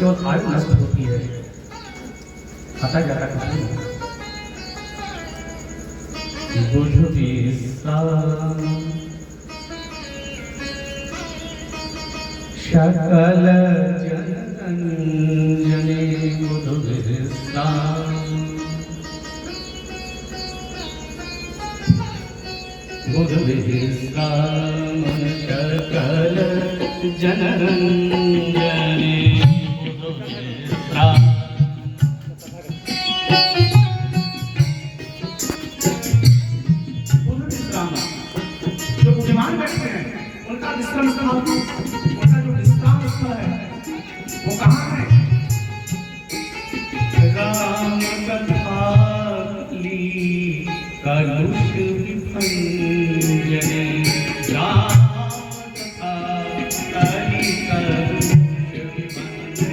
केवल आयु नष्ट होती है, आता जाता कुछ नहीं। सकल जननी बुधु विस्तार, बुधु विस्तार सकल जनरंजनी बुधु विस्तार। जो बुद्धिमान बैठे हैं उनका विश्राम स्थान, उनका जो विश्राम स्थल है वो कहाँ है? राम कथा ली कलुष विभंजने, राम कथा ली कलुष विभंजने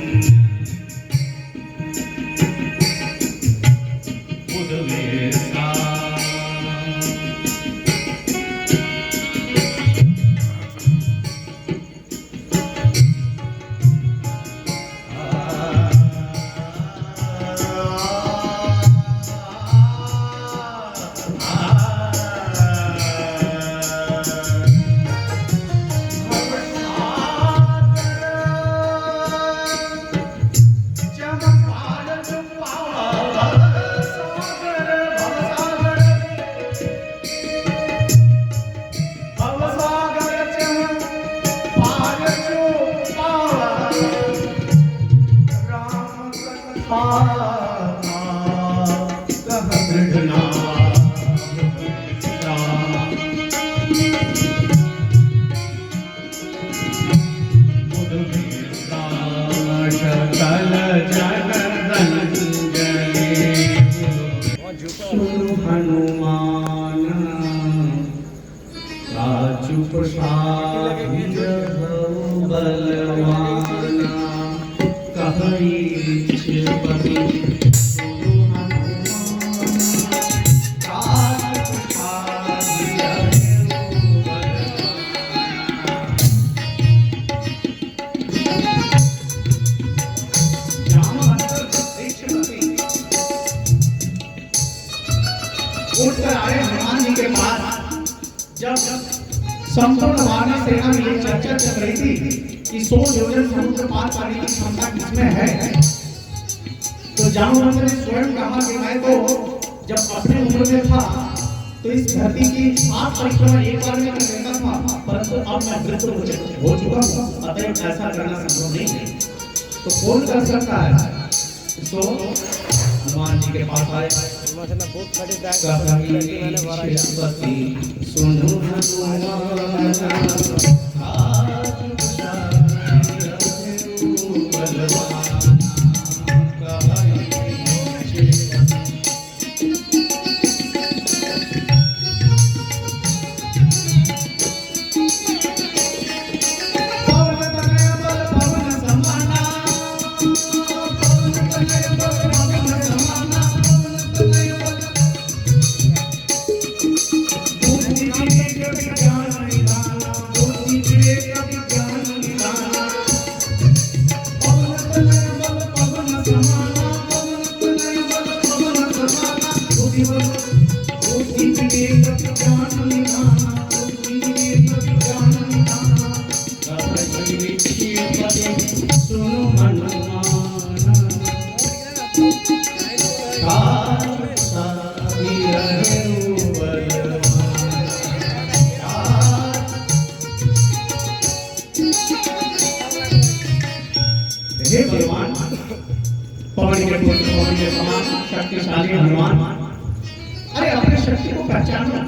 बुध विस्तार। हनुमान राजू प्रसाद बलवान कही उठकर आए हनुमान जी के पास। जब संपूर्ण वानर सेना में ये चर्चा चल रही थी कि 100 योजन समुद्र पार पाने की क्षमता किसमें है, तो जामवंत ने स्वयं कहा कि मैं तो जब अपने उम्र में था तो इस धरती की 7 परिक्रमा एक बार में कर लेता था, परंतु अब मैं वृद्ध हो चुका हूँ, अतः ऐसा करना संभव नहीं है। तो कौन कर सकता है? तो हनुमान जी के पास आए। सुनो हे भगवान, पवन के समान शक्तिशाली हनुमान, अरे अपने शक्ति को पहचानो।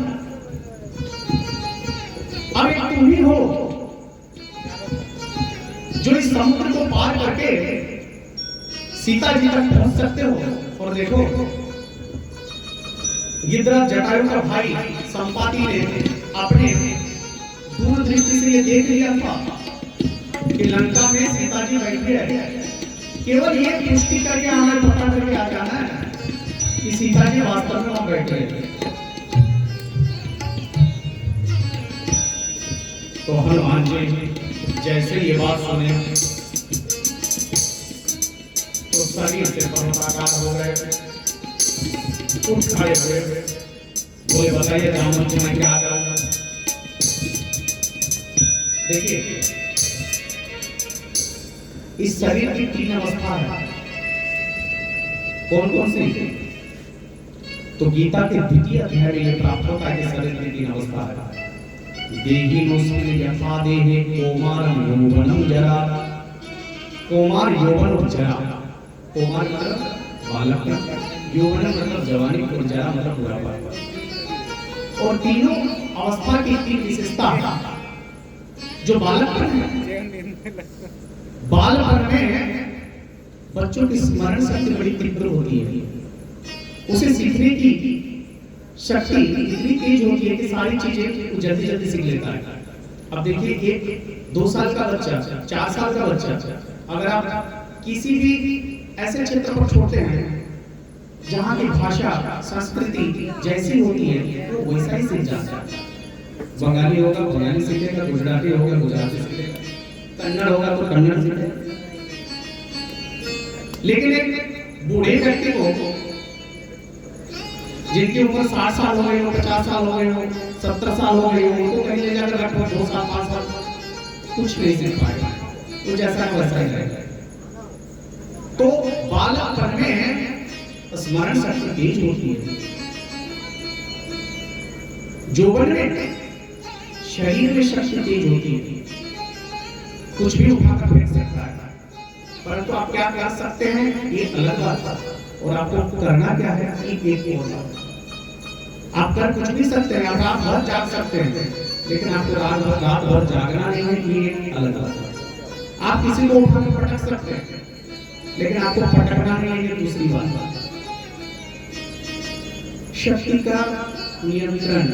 अब एक तुम ही हो जो इस समुद्र को पार करके सीता जी तक पहुंच सकते हो। और देखो, गिद्धराज जटायु का भाई संपाति ने अपने दूरदृष्टि से ये देख लिया था कि लंका में सीता जी बैठी है। केवल ये पुष्टि करके हमें पता करके आ जाना है कि सीता जी वास्तव में वहां बैठे हैं। तो हनुमान जी जैसे ये बात सुने तो शरीर से पर्वताकार हो गए, उठ खड़े हुए, बोले बताइए जामुन जी मैं क्या करूं। देखिए इस शरीर की 3 अवस्था है, कौन कौन सी? तो गीता के 2य अध्याय में यह प्राप्त होता है कि शरीर की 3 अवस्था है। देहिनोऽस्मिन् यथा देहे कौमारं यौवनं जरा। कौमार यौवन और जरा। कौमार मतलब बालक, यौवन मतलब जवानी और जरा मतलब बुढ़ापा। और तीनों अवस्था की 3 विशेषता है। जो बालकपन है, बालपन में बच्चों की स्मरण शक्ति बड़ी तीव्र होती है, उसे सीखने की शक्ति इतनी तेज होती है कि सारी चीजें जल्दी जल्दी सीख लेता है। अब देखिए एक 2 साल का बच्चा, 4 साल का बच्चा, अगर आप किसी भी ऐसे क्षेत्र पर छोड़ते हैं जहाँ की भाषा संस्कृति जैसी होती है तो वैसा ही सीख जाता है। बंगाली होगा बंगाली सीखेगा, गुजराती होगा गुजराती सीखेगा, कन्नड़ होगा तो कन्नड़ सीखेगा। लेकिन एक बूढ़े व्यक्ति को जिनकी उम्र 60 साल हो गई हो, 50 साल हो गए हो, 70 साल हो गई हो, उनको कहीं ले जाकर रखो 2 साल 5 साल कुछ नहीं सीख पाएगा, वो जैसा वैसा ही रहेगा। तो बालकपन में स्मरण शक्ति तेज होती है, यौवन में शरीर में शक्ति तेज होती है, कुछ भी उठाकर फेंक सकता है। परंतु आप क्या कर सकते हैं ये अलग बात है, और आपको करना क्या है एक और बात। आप कर कुछ भी सकते हैं, आप रात भर जाग सकते हैं, लेकिन आपको रात भर जागना नहीं है, ये अलग बात है। आप किसी को उठाकर पटक सकते हैं, लेकिन आपको पटकना नहीं है, ये दूसरी बात। शक्ति का नियंत्रण,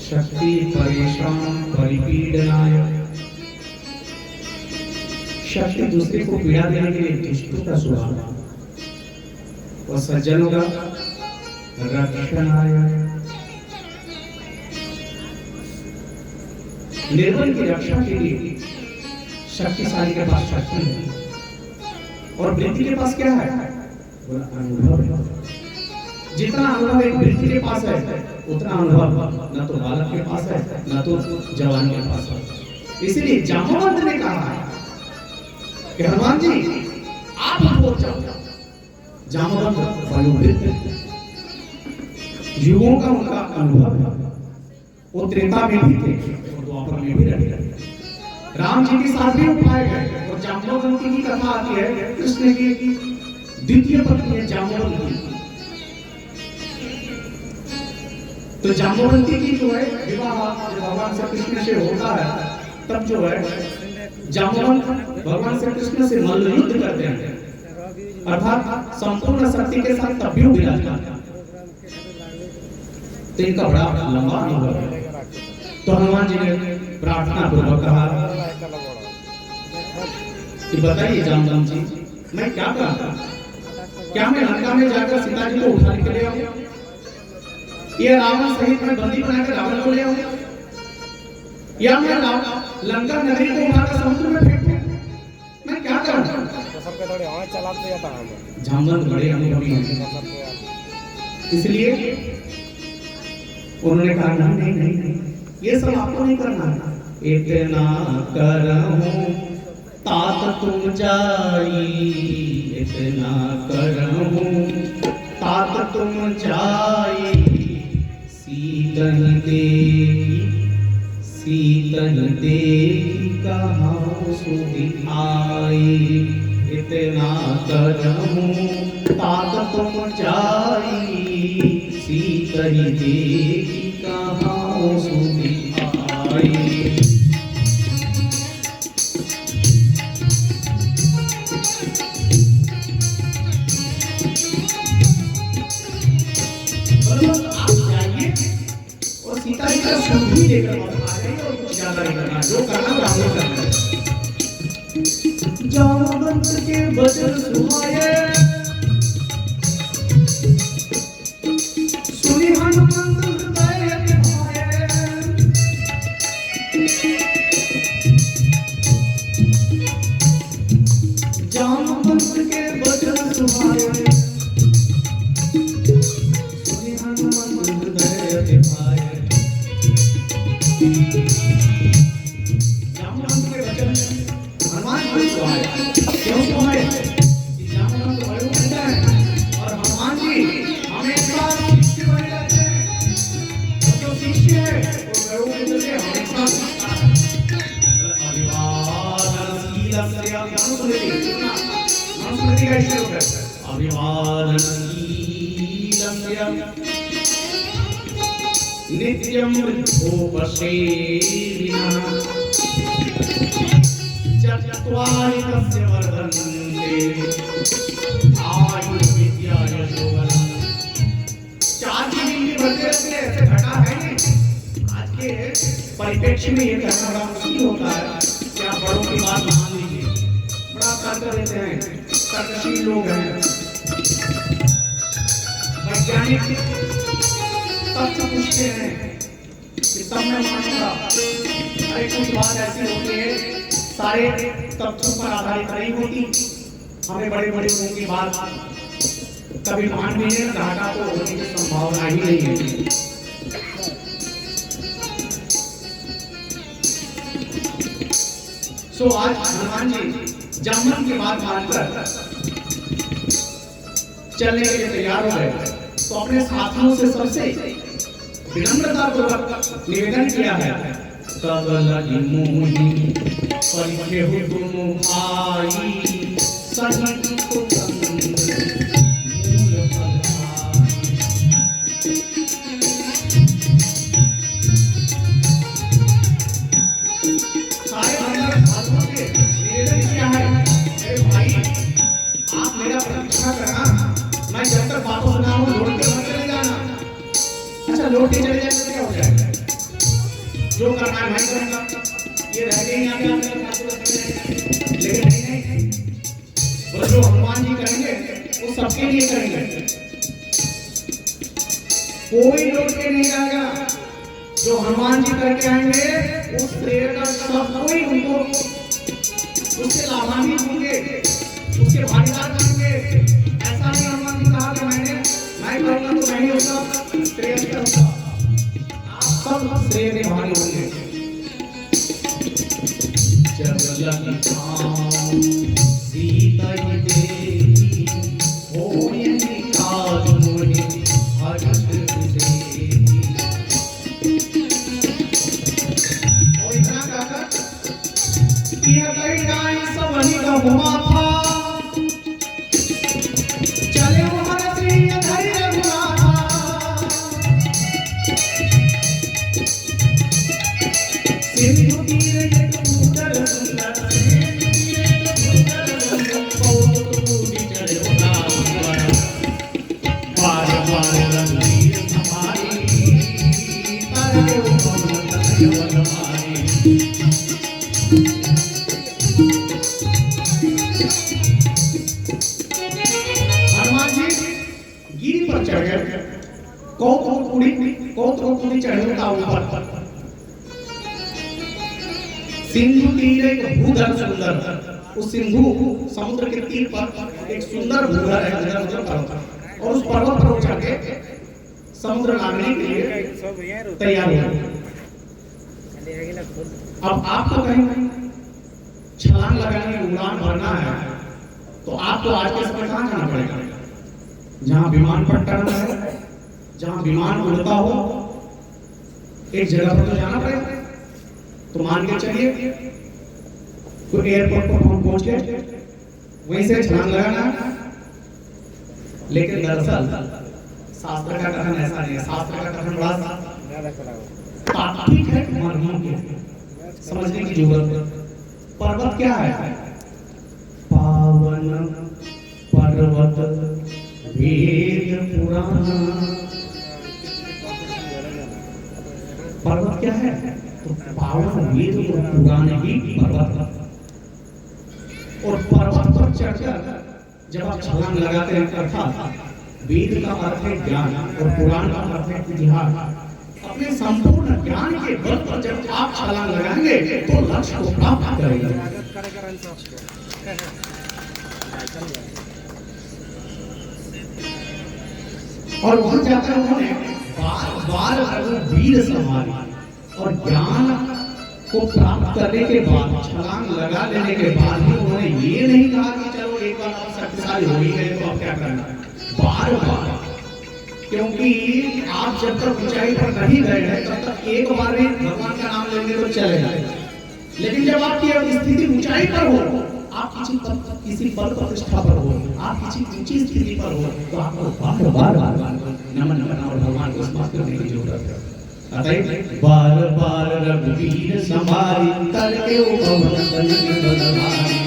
शक्ति परेशान परिपीडनाय, शक्ति दूसरे को पीड़ा देने के लिए दुष्टों का स्वभाव और सज्जनों का रक्षणाय। निर्बल की रक्षा के लिए शक्तिशाली के पास शक्ति है, और वृद्धि के पास क्या है? अनुभव है। जितना अनुभव एक वृद्धि के पास है उतना अनुभव न तो बालक के पास है न तो जवान के पास है। इसीलिए जाम्बवंत ने कहा है कि हनुमान जी आप बोल जाओ। जाम्बवंत वयोवृद्ध युगों का उनका अनुभव है, वो त्रेता में भी थे और द्वापर में भी रहे। राम जी के साथ भी उठाए गए, और जाम्बवंती की कथा आती है कृष्ण की 2य पत्नी है जाम्बवंती। तो जाम्बवंती की जो है विवाह जब भगवान श्री कृष्ण से होता है, तब जो है जाम्बवंत भगवान श्री कृष्ण से मल्ल युद्ध करते हैं, अर्थात संपूर्ण शक्ति के साथ तब भी विराजमान। तो इनका बड़ा लंबा अनुभव है। तो हनुमान जी ने प्रार्थना पूर्वक कहा कि बताइए जामवंत जी मैं क्या करूं? क्या मैं लंका में जाकर सीता जी को उठा के ले आऊं? ये रावण सहित मैं बंदी बनाकर रावण को ले आऊं? या मैं लंका नगरी को उठाकर समुद्र में फेंक दूं? मैं क्या करूं? तो सबके थोड़े और चलाते जाता है। जामवंत बड़े अनुभवी हैं, इसलिए उन्होंने कहा नहीं नहीं नहीं, ये सब आपको नहीं करना है। इतना करहूं तात तुम जाई, इतना करहूं तात तुम जाई, सीतन देवी सीतन देवी कहाँ सुधियाई, इतना करहूं तात तुम जाई, सीतन देवी कहाँ सुधियाई। सीता जी का सुख भी लेकर आ जाएंगे और कुछ ज्यादा नहीं करना, जो करना वो हमने करना है। जामवंत के वचन सुहाए, सुनि हनुमंत हृदय भाए, हनुमान जी को आए क्यों को आए कि जामुन तो बड़े बनता है और हनुमान जी हमेशा शिष्य बने रहते हैं और जो शिष्य है वो बड़े बनते हैं हमेशा सीखता है अभिवादन शीलस्य मनुस्मृति का श्लोक है अभिवादन शीलस्य नित्यं वृद्धोपसेविनः चत्वारि तस्य वर्धन्ते आयुर्विद्या यशोबलम्। चार चीजें इनकी बढ़ते रहती है, ऐसे घटा है नहीं। आज के परिप्रेक्ष्य में ये कहना बड़ा मुश्किल होता है कि आप बड़ों की बात मान लीजिए। बड़ा तर्क देते हैं, तर्कशील लोग हैं, वैज्ञानिक तथ्य पूछते हैं कि तब मैं मानूंगा। अरे कुछ बात ऐसी होती है सारे तथ्यों पर आधारित नहीं होती। हमें बड़े बड़े लोगों की बात कभी मान भी नहीं, घाटा तो होने की संभावना ही नहीं है। सो आज हनुमान जी जामुन की बात मानकर चलने के लिए तैयार हो गए तो अपने साथियों से सबसे विनम्रता पूर्वक निवेदन किया है तब लगी मोही परिचय तुम भाई सही को मूल सारे हमारे साथियों से निवेदन किया है अरे भाई आप मेरा प्रतीक्षा करना, मैं जब तक बातों सुना हूँ लौट के मत चले जाना। अच्छा लौट के चले जाए तो क्या हो जाएगा? जो करना है मैं करूँगा, ये रह गए यहाँ पे लेकिन नहीं वो जो हनुमान जी करेंगे वो सबके लिए करेंगे, कोई लौट के नहीं जाएगा। जो हनुमान जी करके आएंगे उस श्रेय का सब कोई उनको उससे लाभान्वित होंगे, उसके भागीदार बनेंगे। ऐसा नहीं हनुमान जी कहा कि मैं करूँगा तो मैं ही उसका श्रेय करूँगा, आप सब श्रेय के भागी होंगे। जब लगी सीता देवी होय निकाल मोहि हरत देवी। और इतना कहकर पिया कई गाय सब बनी का घुमा था चले वो हर श्री धैर्य गुना था सिंधु तीर एक सुंदर सुंदर हनुमान जी गिरी पर चढ़ गए, कौतुकुड़ी चढ़े था ऊपर। सिंधु तीर एक भूधर सुंदर, उस सिंधु समुद्र के तीर पर एक सुंदर भूधर है पर्वत, और उस पर्वत पर चढ़ के समुद्र नागने के लिए तैयार हो। अब आपको कहीं छलांग लगाने की उड़ान भरना है तो आपको आज के समय कहाँ जाना पड़ेगा? जहाँ विमान पट्टा है, जहाँ विमान उड़ता हो, एक जगह पर तो जाना पड़ेगा। तो मान के चलिए तो एयरपोर्ट पर पहुंच गए, वहीं से छलांग लगाना है। लेकिन दरअसल शास्त्र का कथन ऐसा नहीं है। शास्त्र का कथन बड़ा तात्विक है, मर्मज्ञ है, समझने की जरूरत है। पर्वत क्या है? पावन पर्वत वेद पुराण। पर्वत क्या है? तो पावन वेद और पुराण ही पर्वत। और पर्वत पर चढ़कर जब आप छलांग लगाते हैं अर्थात वेद का अर्थ है ज्ञान और पुराण का अर्थ है इतिहास। अपने संपूर्ण ज्ञान के बल पर जब आप छलांग लगाएंगे तो लक्ष्य को प्राप्त करेंगे। और वहां जाकर उन्होंने बार बार वीर संभाली और ज्ञान को प्राप्त करने के बाद, छलांग लगा लेने के बाद भी उन्होंने ये नहीं कहा कि चलो एक बार आप शक्तिशाली हो ही गए तो अब क्या करना, बार बार, क्योंकि आप जब तक ऊंचाई पर नहीं गए हैं तब तक एक बार भी भगवान का नाम लेंगे तो चलेगा, लेकिन जब आपकी स्थिति ऊंचाई पर हो, आप किसी पद प्रतिष्ठा पर हो, आप किसी ऊंची स्थिति पर हो, तो आपको बार बार नमन करना और भगवान को स्मरण करने की जरूरत है। अतः बार बार रघुवीर संभारी करके उपवन बलवारी।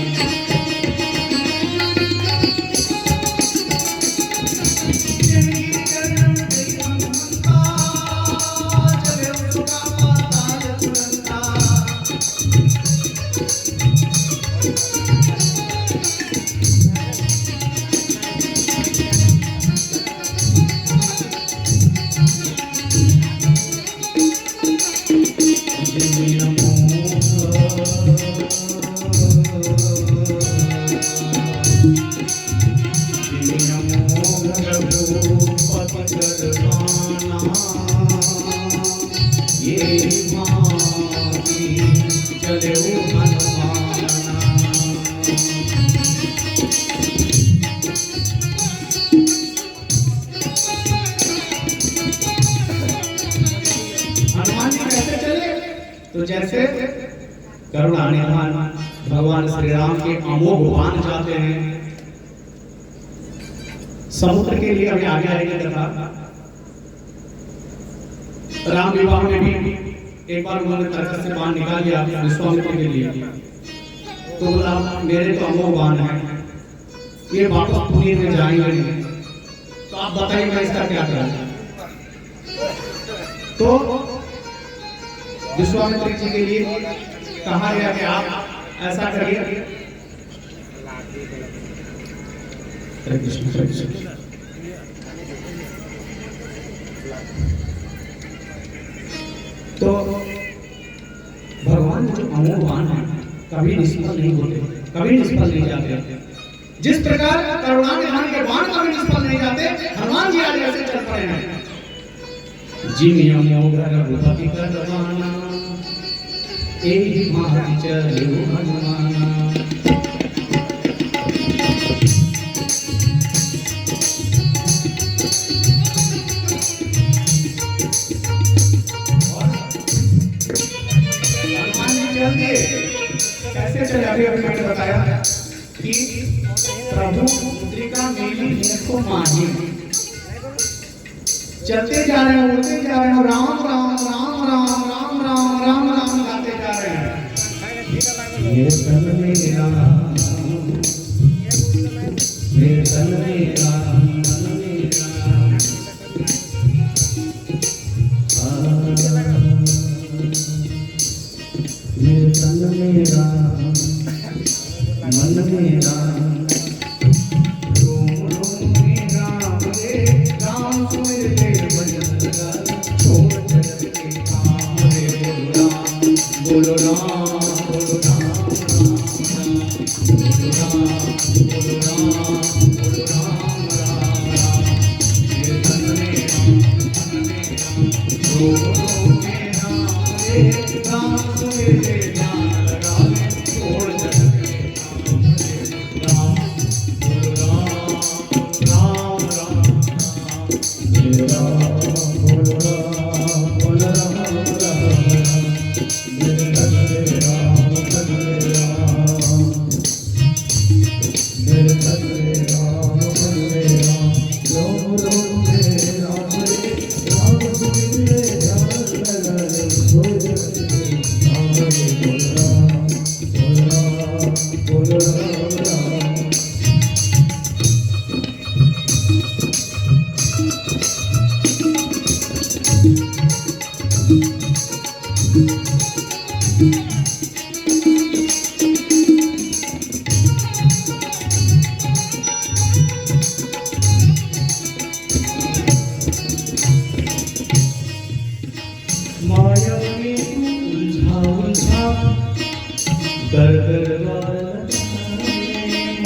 तो जैसे करुणा निधान भगवान श्री राम के अमोघ बाण जाते हैं समुद्र के लिए, अभी आगे आएगी कथा। राम विवाह में भी एक बार उन्होंने तरकस से बाण निकाल लिया विश्वामित्र के लिए, तो बोला मेरे तो अमोघ बाण है, ये वापस पुरी में जाएंगे नहीं, तो आप बताइए मैं इसका क्या करूं। तो विश्वामित्र जी के लिए कहा गया कि आप ऐसा करिए, तो भगवान जो अमोघ बाण है कभी निष्फल नहीं होते, कभी निष्फल नहीं जाते। जिस प्रकार करुणा निधान के बाण कभी निष्फल नहीं जाते, हनुमान जी आज ऐसे चल पड़े हैं। जिन अमोघ रघुपति करवाना एहि माहि चलो हनुमाना। कैसे चले, अभी मैंने बताया कि प्रभु मुद्रिका मेली मुख माही, चलते जा रहे हैं, उड़ते जा रहे हैं, राम राम राम राम राम राम राम राम गाते जा रहे हैं। ये तन मेरा, ये तन मेरा, मन मेरा, ये तन मेरा, मन मेरा, बोलो राम बोलो राम बोलो राम बोलो राम बोलो राम राम राम। ये धन मेरा राम सुने ध्यान लगा ले, छोड़ जग के राम बोलो राम राम राम बोलो राम बोलो राम राम।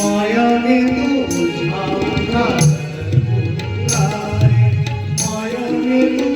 माया ने तू उलझा माया ने तू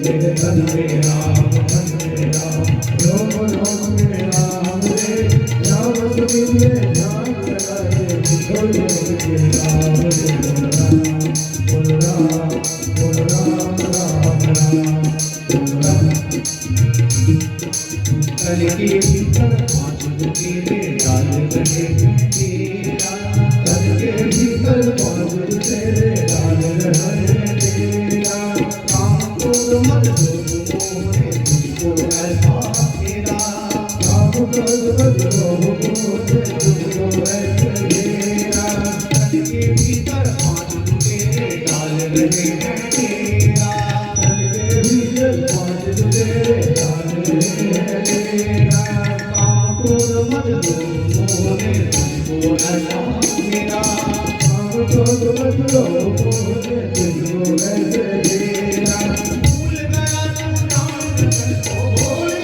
धन में राम रोम रोम में राम रे राम सुमिर में ध्यान लगा दे बोल राम बोल राम बोल राम राम राम तन के भीतर पांच बुकेरे डाल रहे तेरा तन के भीतर पांच बुकेरे डाल रहे तेरा काम को मत मोहे तुझको ऐसा तेरा काम को मत मोहे तुझको ऐसा तेरा तन के भीतर पांच बुकेरे डाल रहे तेरा तन के भीतर पांच बुकेरे डाल रहे तेरा काम को मत मोहे तुझको ऐसा तेरा काम को मत मोहे तुझको ऐसा तेरा भूल गया तू नाम को भूल गया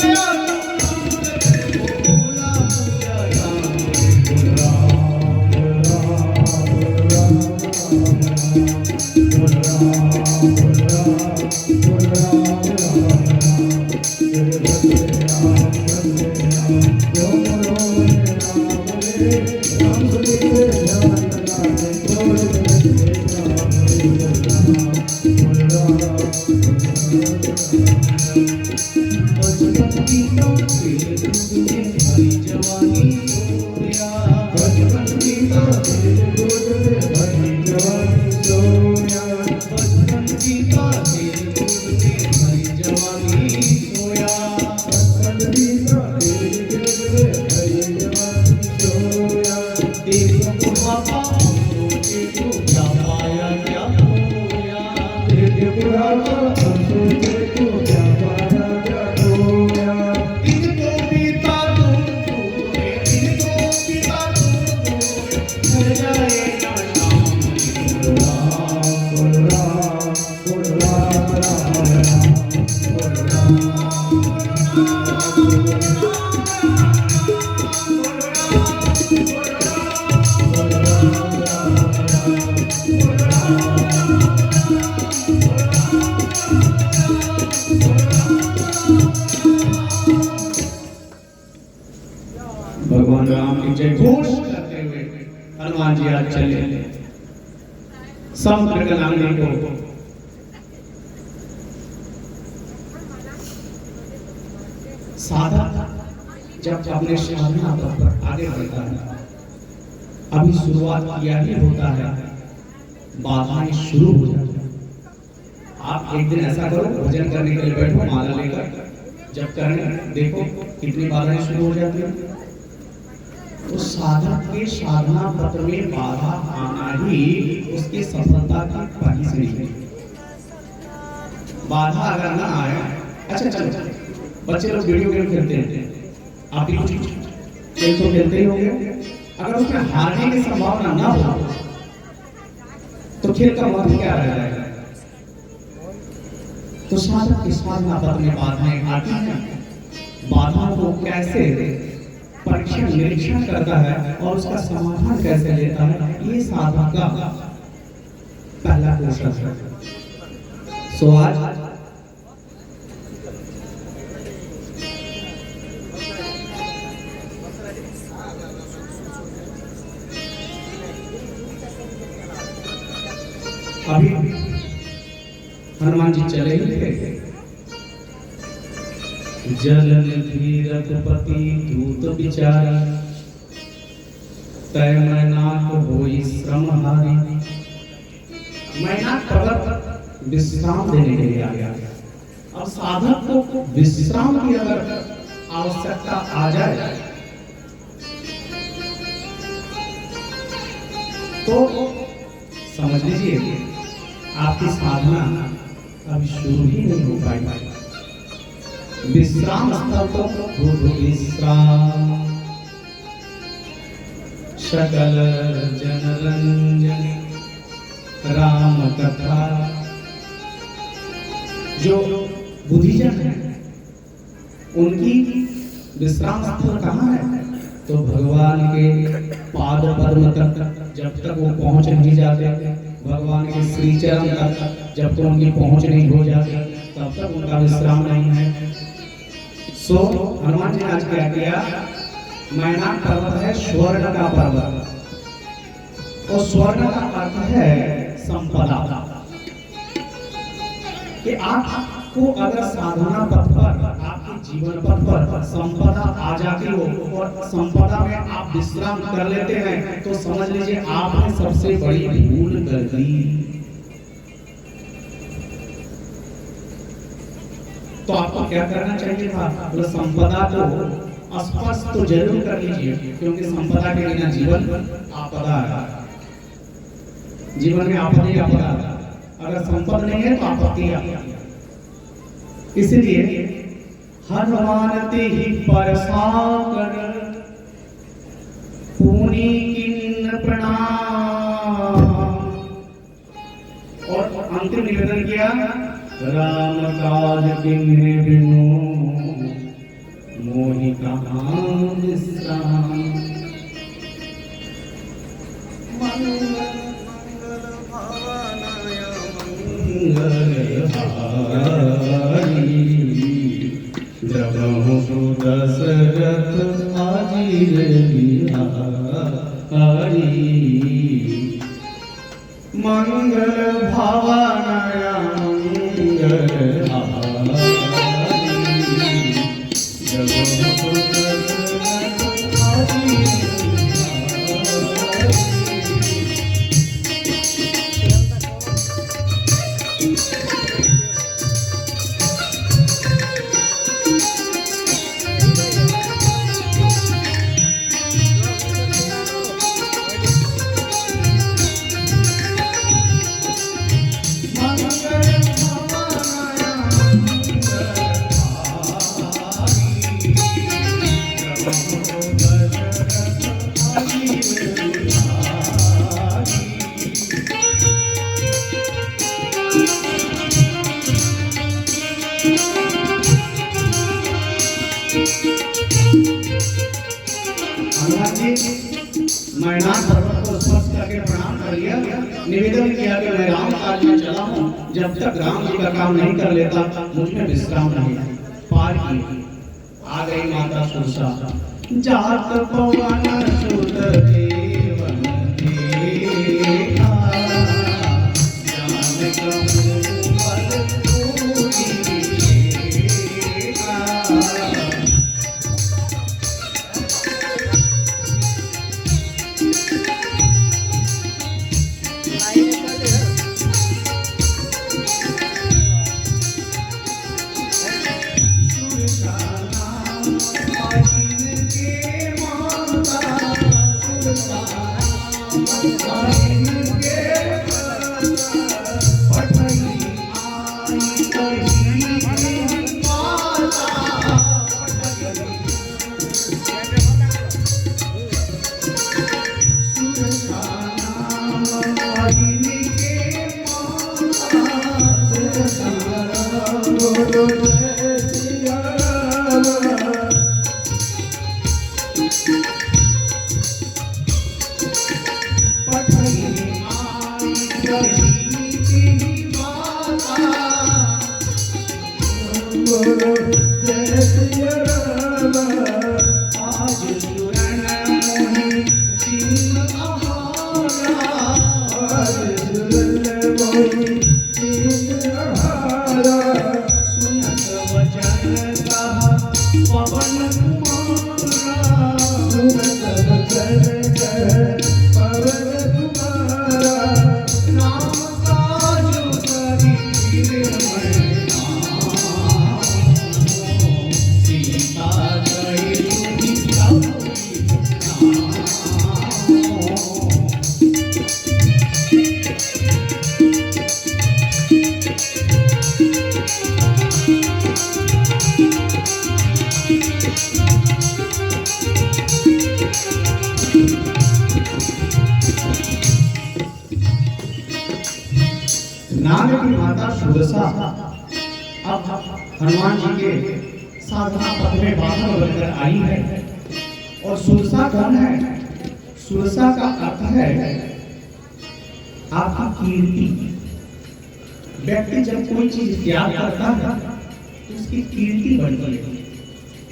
तू नाम को भूला पूजा भगवान राम की जय घोष करते हुए हनुमान जी आज चले समुद्र गलांगे को साधक जब अपने साधना पर आगे बढ़ता है, अभी शुरुआत किया ही होता है, बाधाएं शुरू हो जाती हैं। आप एक दिन ऐसा करो, भजन करने के लिए बैठो माला लेकर, जब करें देखो कितनी बाधाएं शुरू हो जाती हैं। तो साधक के साधना पथ में बाधा आना ही उसकी सफलता की पहली सीढ़ी है। बाधा अगर ना आए, अच्छा चलो बच्चे लोग वीडियो गेम खेलते हैं, आप भी कुछ खेल तो खेलते ही होंगे, अगर उसमें हारने की संभावना ना हो तो खेल का मतलब क्या रह जाएगा। तो साधक के साधना पथ में बाधाएं आती हैं, बाधाओं को कैसे परीक्षण निरीक्षण करता है और उसका समाधान कैसे लेता है, ये साधक का पहला कौशल है। सो आज अभी हनुमान जी चले ही थे, जल निधि रघुपति दूत विचारी, तय मैनाक होई श्रम हारी। मैनाक पर्वत विश्राम देने के लिए आ गया। अब साधक को विश्राम की अगर आवश्यकता आ जाए तो समझ लीजिए आपकी साधना अभी शुरू ही नहीं हो पाएगी। विश्राम स्थल तो हो विश्राम, सकल जनरंजन राम कथा। जो बुद्धिजन है उनकी विश्राम स्थल कहाँ है? तो भगवान के पाद पद्म तक जब तक वो पहुंच नहीं जाते, भगवान के श्री चरण तक जब तक उनकी पहुंच नहीं हो जाती, तब तक उनका विश्राम नहीं है। सो हनुमान जी ने आज क्या किया, मैनाक पर्वत है स्वर्ण का पर्वत, और स्वर्ण का अर्थ है संपदा। कि आपको अगर साधना पथ पर, आपके जीवन पथ पर संपदा आ जाती हो और संपदा में आप विश्राम कर लेते हैं, तो समझ लीजिए आपने सबसे बड़ी भूल कर दी। तो आपको क्या करना चाहिए था, तो संपदा को स्पर्श तो जरूर कर लीजिए, क्योंकि संपदा के बिना जीवन आपदा है। जीवन में आपदा ही आपदा है, अगर संपद नहीं है तो आपत्ति है। इसलिए हनुमान ते ही परसाकर पुनि किन्न प्रणाम, और अंतिम निवेदन किया, राम काज किन्हे बिनु मोहि कहाँ विश्राम। द्रवहु दशरथ अजीर बिहारी, मंगल भवनय मंगलहारी। द्रवहु दशरथ अजीर मैनाक पर्वत को स्पर्श करके प्रणाम कर लिया, निवेदन किया कि मैं राम काज में चला हूँ, जब तक राम जी का काम नहीं कर लेता मुझ में विश्राम नहीं। पार की आ गई माता सुरसा, जात पवन सुत देवन देखा, जान कहूँ पद पूरी देखा। नाग की माता सुरसा अब हनुमान जी के साधना पथ में बाधक बनकर आई है। और सुरसा कौन है? सुरसा का अर्थ है आपकी कीर्ति। व्यक्ति जब कोई चीज त्याग करता है तो उसकी कीर्ति बढ़ती है,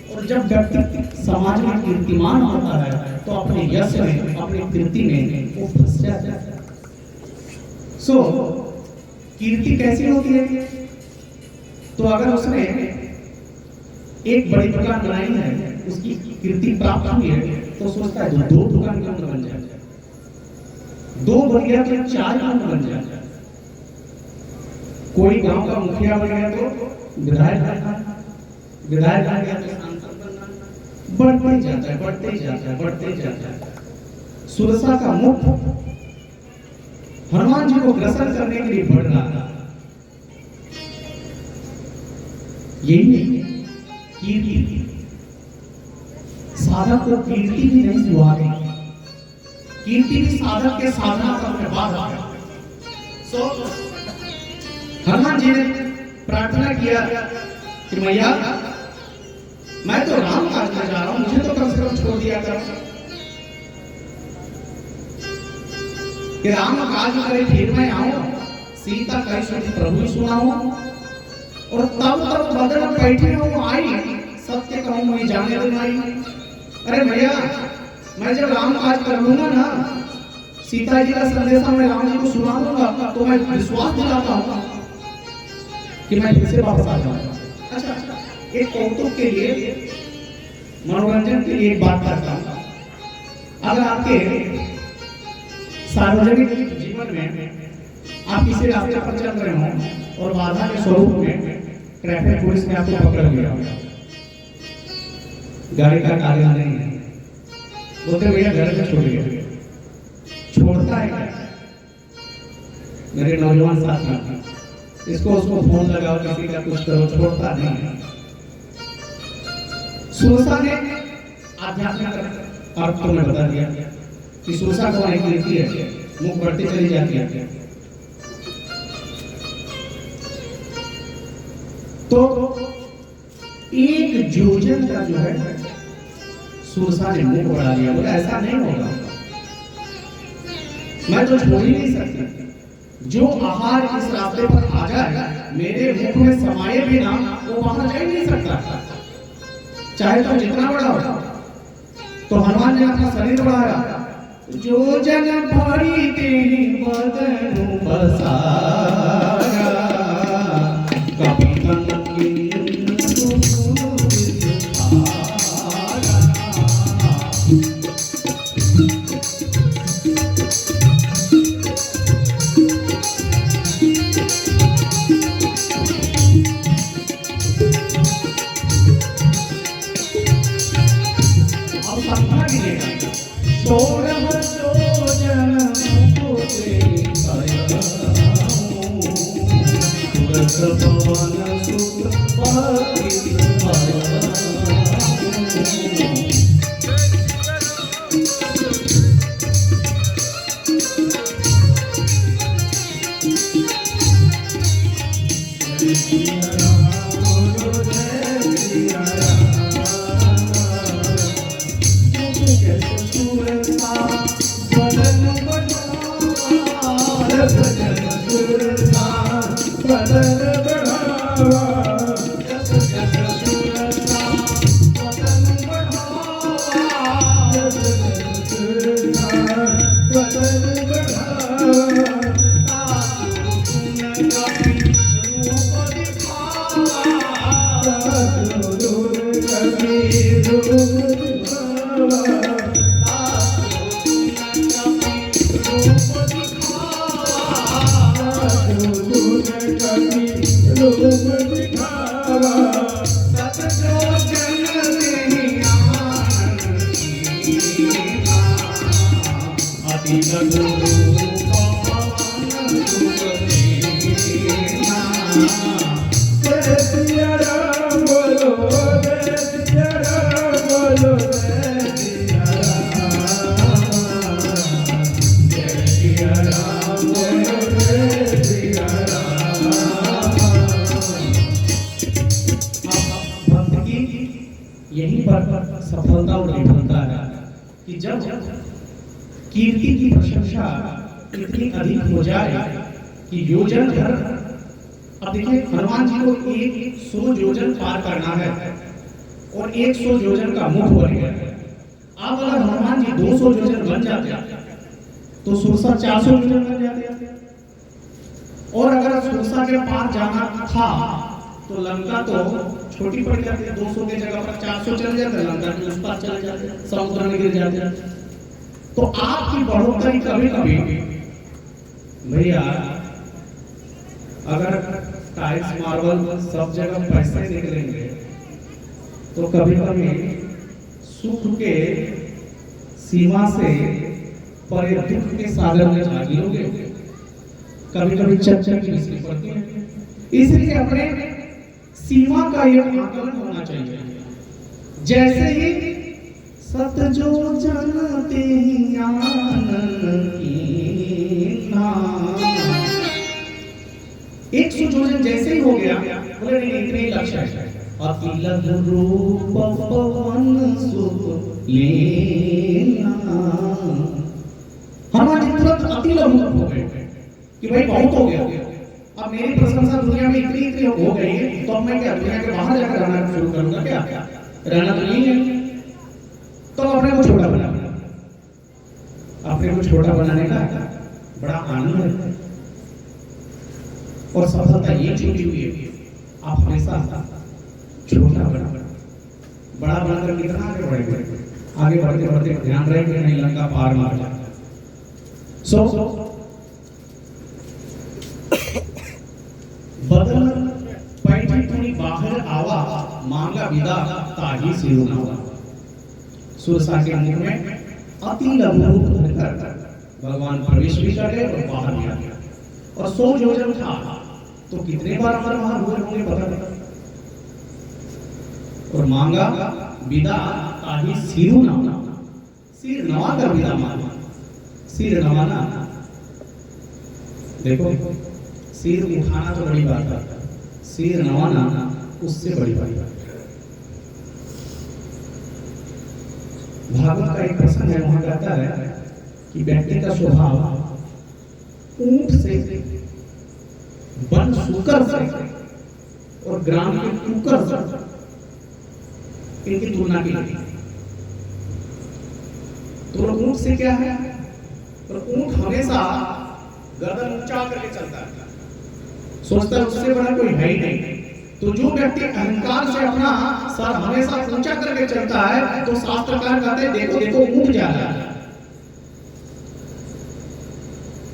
और जब व्यक्ति समाज में कीर्तिमान होता है तो अपने यश में, अपनी कीर्ति में वो फंस जाता है। सो कीर्ति कैसी होती है? तो अगर उसने एक बड़ी दुकान बनाई है, उसकी कीर्ति प्राप्त हुई है, तो सोचता है दो दुकान क्यों न बन जाए, दो बढ़िया तो 4 क्यों न बन जाए। कोई गांव का मुखिया बन गया तो विधायक बनना, विधायक बन गया तो सांसद बनना, बढ़ते जाता है, बढ़ते जाता है, बढ़ते जाता है। सुरसा का मुख हनुमान जी को ग्रसन करने के लिए बढ़ रहा था। यही कीर्ति, साधक को कीर्ति भी नहीं सुहाती, कीर्ति भी साधक के साधना करने बाधा है। सो हनुमान जी ने प्रार्थना किया कि मैया मैं तो राम काज में जा रहा हूं, मुझे तो कम से कम छोड़ दिया करो कि राम काज करे फिर मैं आऊं, सीता कही सुनी प्रभु सुनाऊं, और तब तक बदन बैठे हो आई, सत्य कहूं मैं जाने दे माई। अरे भैया मैं जब राम काज कर लूंगा ना, सीता जी का संदेशा मैं राम जी को सुना दूंगा, तो मैं विश्वास दिलाता हूं कि मैं फिर से वापस आ जाऊंगा। अच्छा, एक कौतुक के लिए, मनोरंजन के लिए एक बात करता हूं। अगर आपके सार्वजनिक जीवन में आप किसी रास्ते पर चल रहे हो और बाधा के स्वरूप में ट्रैफिक पुलिस ने आपको पकड़ लिया, गाड़ी का कागज नहीं है, बोलते भैया घर में छोड़िए, छोड़ता है क्या? मेरे नौजवान साथी, इसको उसको फोन लगाओ, किसी का कुछ करो, छोड़ता नहीं है। सुरसा ने आध्यात्मिक अर्थ को मैं बता दिया कि सुरसा को एक कीर्ति है, मुख बढ़ती चली जाती है। तो एक योजन का जो है सुरसा ने मुख बढ़ा लिया, बोला ऐसा नहीं होगा, मैं तो छोड़ ही नहीं सकती, जो आहार इस रास्ते पर आ जाए मेरे मुख में समाये बिना वो वहां जा ही नहीं सकता, चाहे तो जितना बड़ा हो। तो हनुमान ने अपना शरीर बढ़ाया, जो जन भरी तेरी बदनु बसाया, कभी यही पर सफलता और विफलता है कि जब कीर्ति की प्रशंसा इतनी अधिक हो जाए कि योजन भर अब देखिए हनुमान जी को 100 योजन पार करना है और 100 योजन का मुख बन गया। अब अगर हनुमान जी 200 योजन बन जाते तो सुरसा 400 योजन बन जाते, और अगर सुरसा के पार जाना था तो लंका तो छोटी पड़ जाती है, 200 की जगह पर 400 चल जाते, लंका के उस पार चले जाते, समुद्र में गिर जाते। तो आपकी बढ़ोतरी कभी कभी भैया, अगर टाइल्स मार्बल सब जगह पैसे निकलेंगे तो कभी कभी सुख के सीमा से परे दुख के सागर में जा गिरोगे, कभी कभी चर्चा की इसलिए पड़ती है। इसलिए अपने सीमा का एक आकलन होना चाहिए। जैसे ही सत जो जानते ही आनंद की नाम, 100 योजन जैसे ही हो गया, बोले नहीं इतने ही लक्ष्य है। अतिलघ रूप पवन सुत लेना, हनुमान जी तुरंत अतिलघ रूप हो गए कि भाई बहुत हो गया, अब मेरी प्रशंसा दुनिया में इतनी हो गई है, तो अब मैं क्या दुनिया के बाहर जाकर रहना शुरू करूंगा? क्या रहना तो नहीं है। तो अपने को छोटा बनाना, अपने को छोटा बनाने का बड़ा आनंद है और सफलता ये जुड़ी हुई है। आप हमेशा छोटा बड़ा बनकर कितना आगे बढ़ेंगे, आगे बढ़ते बढ़ते ध्यान रहे कि नहीं लंका पार मार जाए। बदल पैठी थोड़ी बाहर आवा, मांगा विदा ताही सिरुनावा। सुरसा के मुख में अति लघु रूप धरकर भगवान प्रवेश भी कर गए और बाहर भी आ गया। और 100 योजन था तो कितने बार अमर वहां हुए होंगे पता नहीं। और मांगा विदा ताही सिरुनावा, सिर नवा कर विदा मांगा। सिर नवाना, देखो सिर उठाना तो बड़ी बात है, सिर नवाना उससे बड़ी बात है। भागवत का एक प्रसंग है, वहां कहता है कि व्यक्ति का स्वभाव ऊंट से, वन शुकर से और ग्राम के कुकर से इनकी तुलना की गई। तो ऊंट से क्या है, और ऊंट हमेशा गर्दन ऊंचा करके चलता है, सोचता है उससे बड़ा कोई है ही नहीं। तो जो व्यक्ति अहंकार से अपना सर हमेशा ऊंचा करके चलता है, तो शास्त्रकार कहते हैं देखो देखो ऊंट जा रहा है।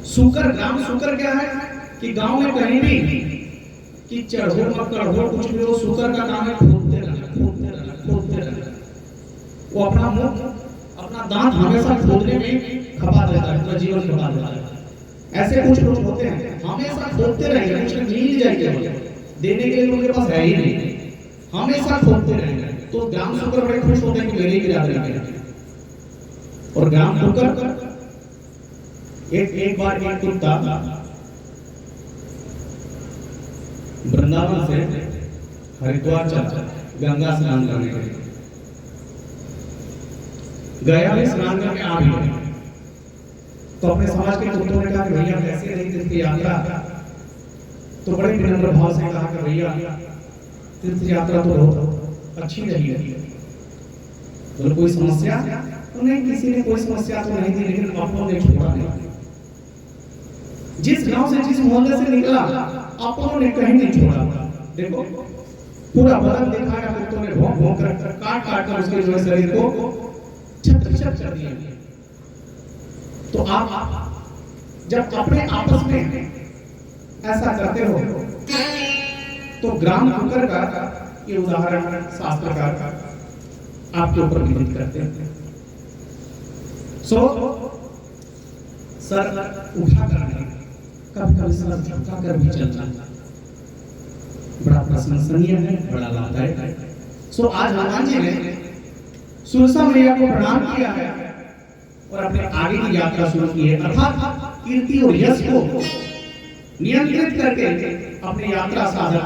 शुकर, ग्राम शुकर क्या है कि गांव में कहीं भी कि चढ़ो मकड़ो कुछ भी हो, शुकर का काम है खोदते रहना, खोदते रहना, खोदते रहना। वो अपना मुख, अपना दांत हमेशा खोदने में खपा देता है, पूरा जीवन खपा देता है। ऐसे कुछ लोग होते हैं हमेशा खोदते रहेंगे, कुछ मिल जाएगा, देने के लिए उनके पास है ही नहीं, हमेशा खोदते रहेंगे। तो ग्राम शुकर बड़े खुश होते हैं कि मेरी बिरादरी में। और ग्राम शुकर एक बार एक कुत्ता वृंदावन से हरिद्वार चला गंगा स्नान करने के लिए, गया में स्नान करके आ गया। तो अपने समाज के कुत्तों ने कहा कि भैया कैसे रही तीर्थ यात्रा? तो बड़े विनम्र भाव से कहा कि भैया तीर्थ यात्रा तो बहुत अच्छी रही है। तो कोई समस्या तो नहीं, किसी ने कोई समस्या तो नहीं थी, लेकिन अपनों ने छोड़ा नहीं। जिस गांव से, जिस मोहल्ले से निकला, अपनों ने कहीं नहीं छोड़ा। देखो पूरा बदन दिखाया कुत्तों ने, भौंक भौंक कर काट काट कर उसके जो शरीर को छत कर दिया। तो आप जब अपने आपस में ऐसा करते हो तो ग्राम शुकर का ये उदाहरण शास्त्रकार आपके ऊपर विदित करते हैं। सर उठा कर, कभी कभी सर झुका कर भी चलना बड़ा प्रशंसनीय है, बड़ा लाभदायक है। आज हनुमान जी ने सुरसा मैया को प्रणाम किया है और अपने आगे की यात्रा शुरू की है, अर्थात कीर्ति और यश को नियंत्रित करके अपनी यात्रा साधन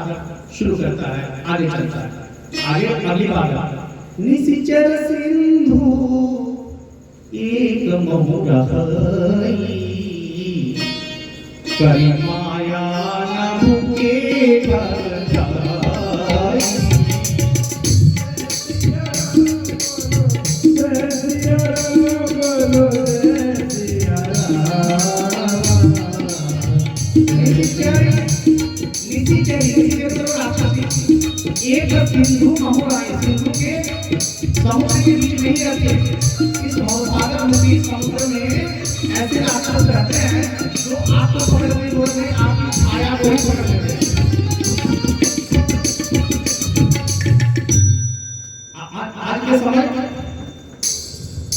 शुरू करता है, आगे चलता है। आगे अगली बात, निशिचर सिंधु एक महुरहई, करी माया न भूखे निशिचर राक्षसी एक सिंधु महोराय सिंधु के समुद्र के बीच में ही रहते हैं। इस भवसागर नदी समुद्र में ऐसे राक्षस रहते हैं जो आपको पकड़ने की जरूरत नहीं, आपकी छाया को ही पकड़ लेते हैं।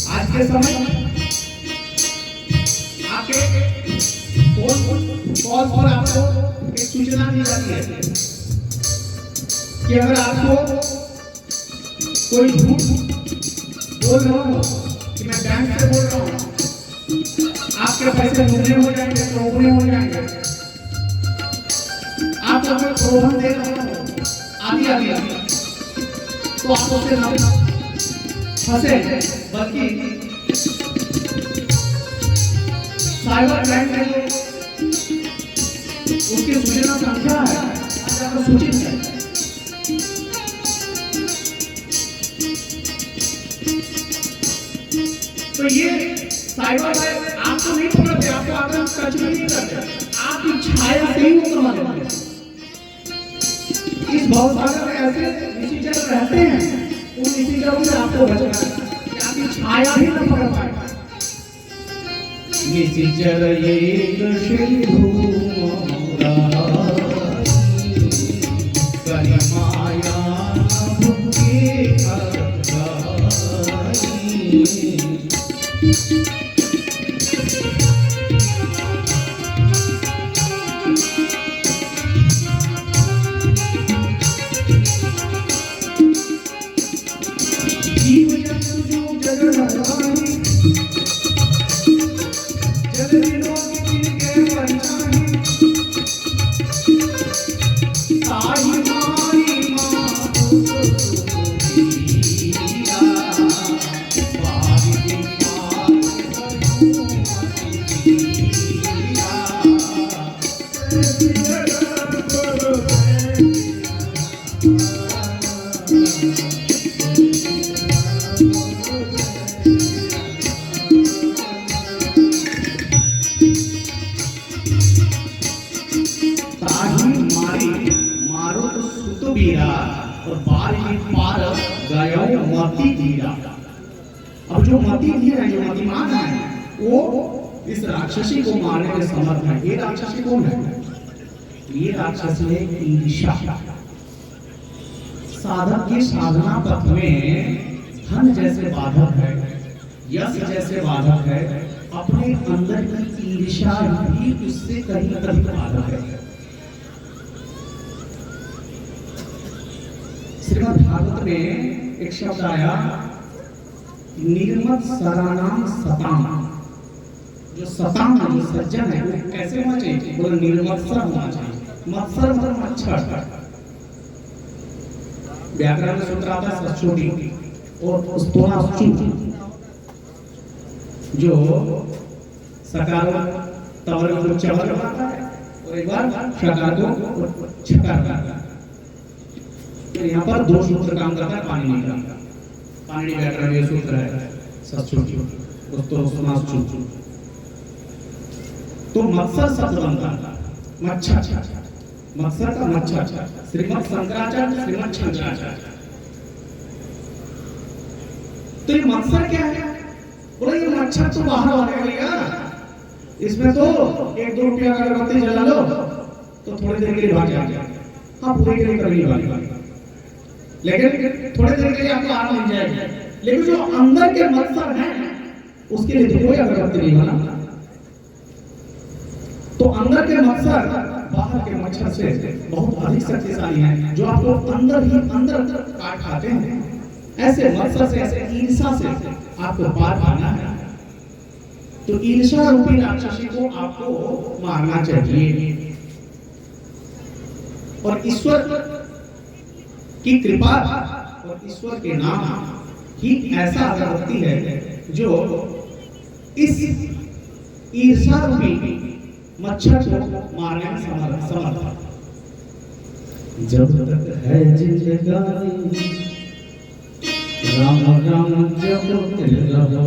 आज के समय आपके फोन पर आपको एक सूचना दी जाती है कि अगर आपको कोई झूठ बोल रहा हो कि मैं बैंक से बोल रहा हूँ, आपके पैसे दुगने हो जाएंगे, चौगुने हो जाएंगे, आप अगर प्रलोभन दे रहे हो आदि आदि, तो आप उससे ना फंसे, बल्कि साइबर क्राइम में जो उसकी सूचना संख्या है आपको सूचित है। तो ये साइबर क्राइम आपको नहीं पकड़ते, आपको आकर टच भी नहीं करते, आपकी छाया से ही वो करवा देते हैं। इस भवसागर में ऐसे निशिचर रहते हैं, उन निशिचरों से आपको बचना है कि आपकी छाया ही न पकड़ पाए। निशिचर एक सिंधु महोराय माया भुके अगाई। जीव जंतु जो जगन्नाथानी जगदिनों की के पंचानी साई मारी माँ तुझीरा बारी पार और बार ही पार गयो मती धीरा। अब जो मती धीर है, जो मतिमान है, वो इस राक्षसी को मारने में समर्थ है। ये राक्षसी कौन है? ये राक्षसी है ईर्ष्या। साधक की साधना पथ में धन जैसे बाधक है, यश जैसे बाधक है, अपने अंदर की ईर्ष्या भी उससे कहीं अधिक बाधक है। श्रीमद् भागवत में एक शब्द आया निर्मत सरानाम सताम। जो सताम जो सज्जन है वो कैसे होना चाहिए? बोले निर्मत्सर होना चाहिए। मत्सर मतलब मच्छर। व्याकरण में सूत्र आता है सचोटी और स्तोनाचु, जो सकार तवर को चवर बनाता है और एक बार शकार को छकार करता है। यहाँ पर दो सूत्र काम करता है पाणिनि का। पाणिनि व्याकरण में सूत्र है सचुचु स्तोनाचु। तो मत्सर शब्द बनता है मच्छर, मत्सर का मच्छर। श्रीमद् शंकराचार्य श्रीमद् शंकराचार्य। तो ये मत्सर क्या है? बोले ये मच्छर तो बाहर आने भैया, इसमें तो 1-2 रुपया का अगरबत्ती जला लो तो थोड़ी देर के लिए भाग जाएगा। हाँ, पूरे के लिए कभी नहीं भागेगा, लेकिन थोड़ी देर के लिए आपको आराम मिल जाएगा। लेकिन जो अंदर के मत्सर हैं उसके लिए तो कोई अगरबत्ती नहीं बना। तो अंदर के मत्सर बाहर के मच्छर से बहुत अधिक शक्तिशाली हैं, जो आपको अंदर ही अंदर काट खाते हैं। ऐसे मत्सर से, ऐसे ईर्ष्या से आपको पार पाना है। तो ईर्ष्या रूपी राक्षसी को आपको मारना चाहिए। और ईश्वर की कृपा और ईश्वर के नाम ही ऐसा अगरबत्ती है जो इस ईर्ष्या रूपी मच्छर को मारने में समर्थ है। जब तक है जिंदगानी राम राम जपते रहो,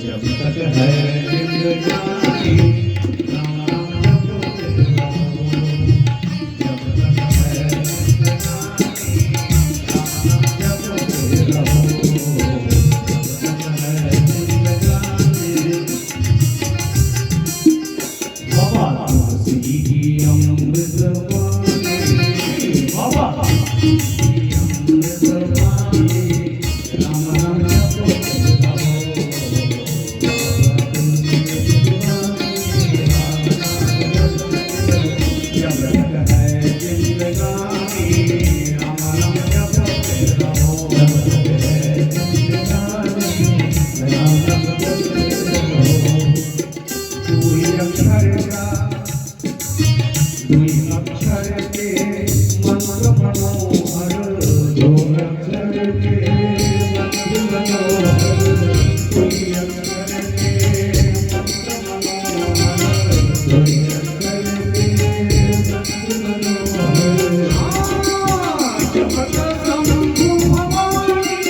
जब तक है जिंदगानी राम राम जपते कोई अक्षर के मंत्र मनोहर, दो अक्षर के मंत्र मनोहर, कोई अक्षर के मंत्र मनोहर, कोई अक्षर के मंत्र मनोहर। जपत शंभु भवानी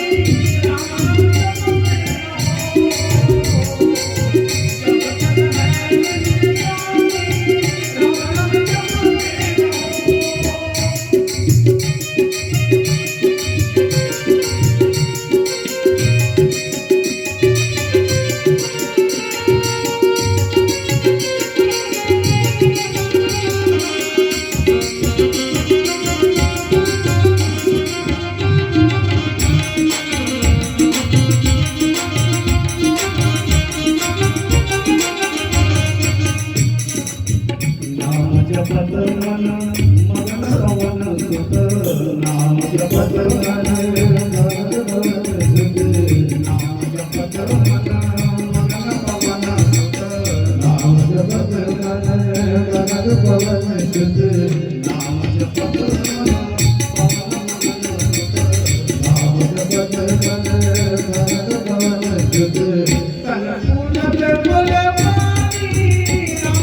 जपत मन मगन पवन सुत, नाम जपत मन मगन पवन सुत, नाम जपत मन मगन पवन सुत, नाम जपत मन मगन पवन सुत, नाम जपत मन पवन सुत, नाम जपत मन मगन पवन सुत। तन पूजत बोले पानी नाम जपते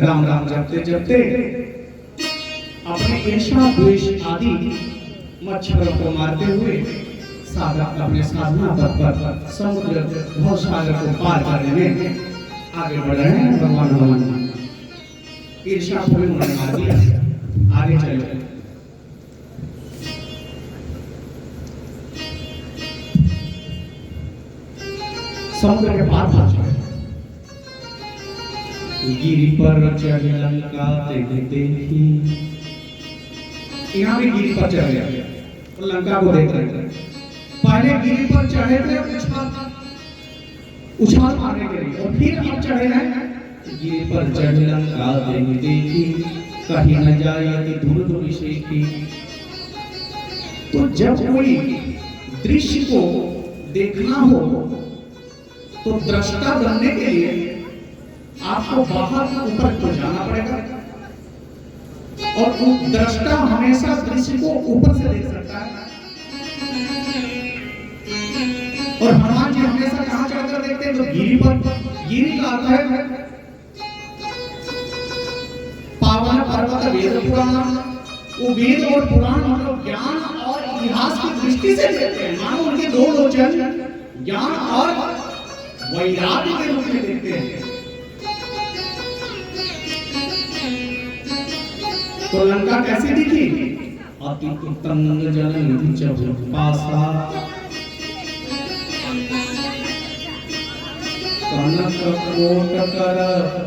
राम राम जपते जपते अपने ईर्ष्या द्वेष आदि मच्छरों को मारते हुए साधक अपने साधना पथ पर समुद्र भवसागर को पार करने में आगे बढ़ रहे हैं। भगवान भगवान ईर्ष्या को भी उन्होंने मार दिया, आगे चले। समुद्र के पार पहुंच गए। गिरि पर चढ़ लंका देखी, यहाँ भी गिरि पर चढ़ गया और लंका को देख रहे थे। पहले गिरि पर चढ़े थे उछाल मारने के लिए, और फिर अब चढ़े हैं गिरि पर चढ़ लंका देखी, कहीं न जाए धूल धूलिशेखी। तो जब कोई दृश्य को देखना हो तो दृष्टा बनने के लिए आपको बाहर ऊपर को जाना पड़ेगा, और दृष्टा हमेशा दृश्य को ऊपर से देख सकता है। और हनुमान जी हमेशा कहां चढ़कर देखते हैं? तो गिरि पर। गिरि का अर्थ है पावन पर्वत वेद पुराण। वो वेद और पुराण मतलब ज्ञान और इतिहास की दृष्टि से देखते हैं, मानो उनके दो लोचन ज्ञान और वैराग्य के रूप में देखते हैं। तो लंका कैसी दिखी? अति उत्तम जननिधि चहुपासा, कनक कोटकर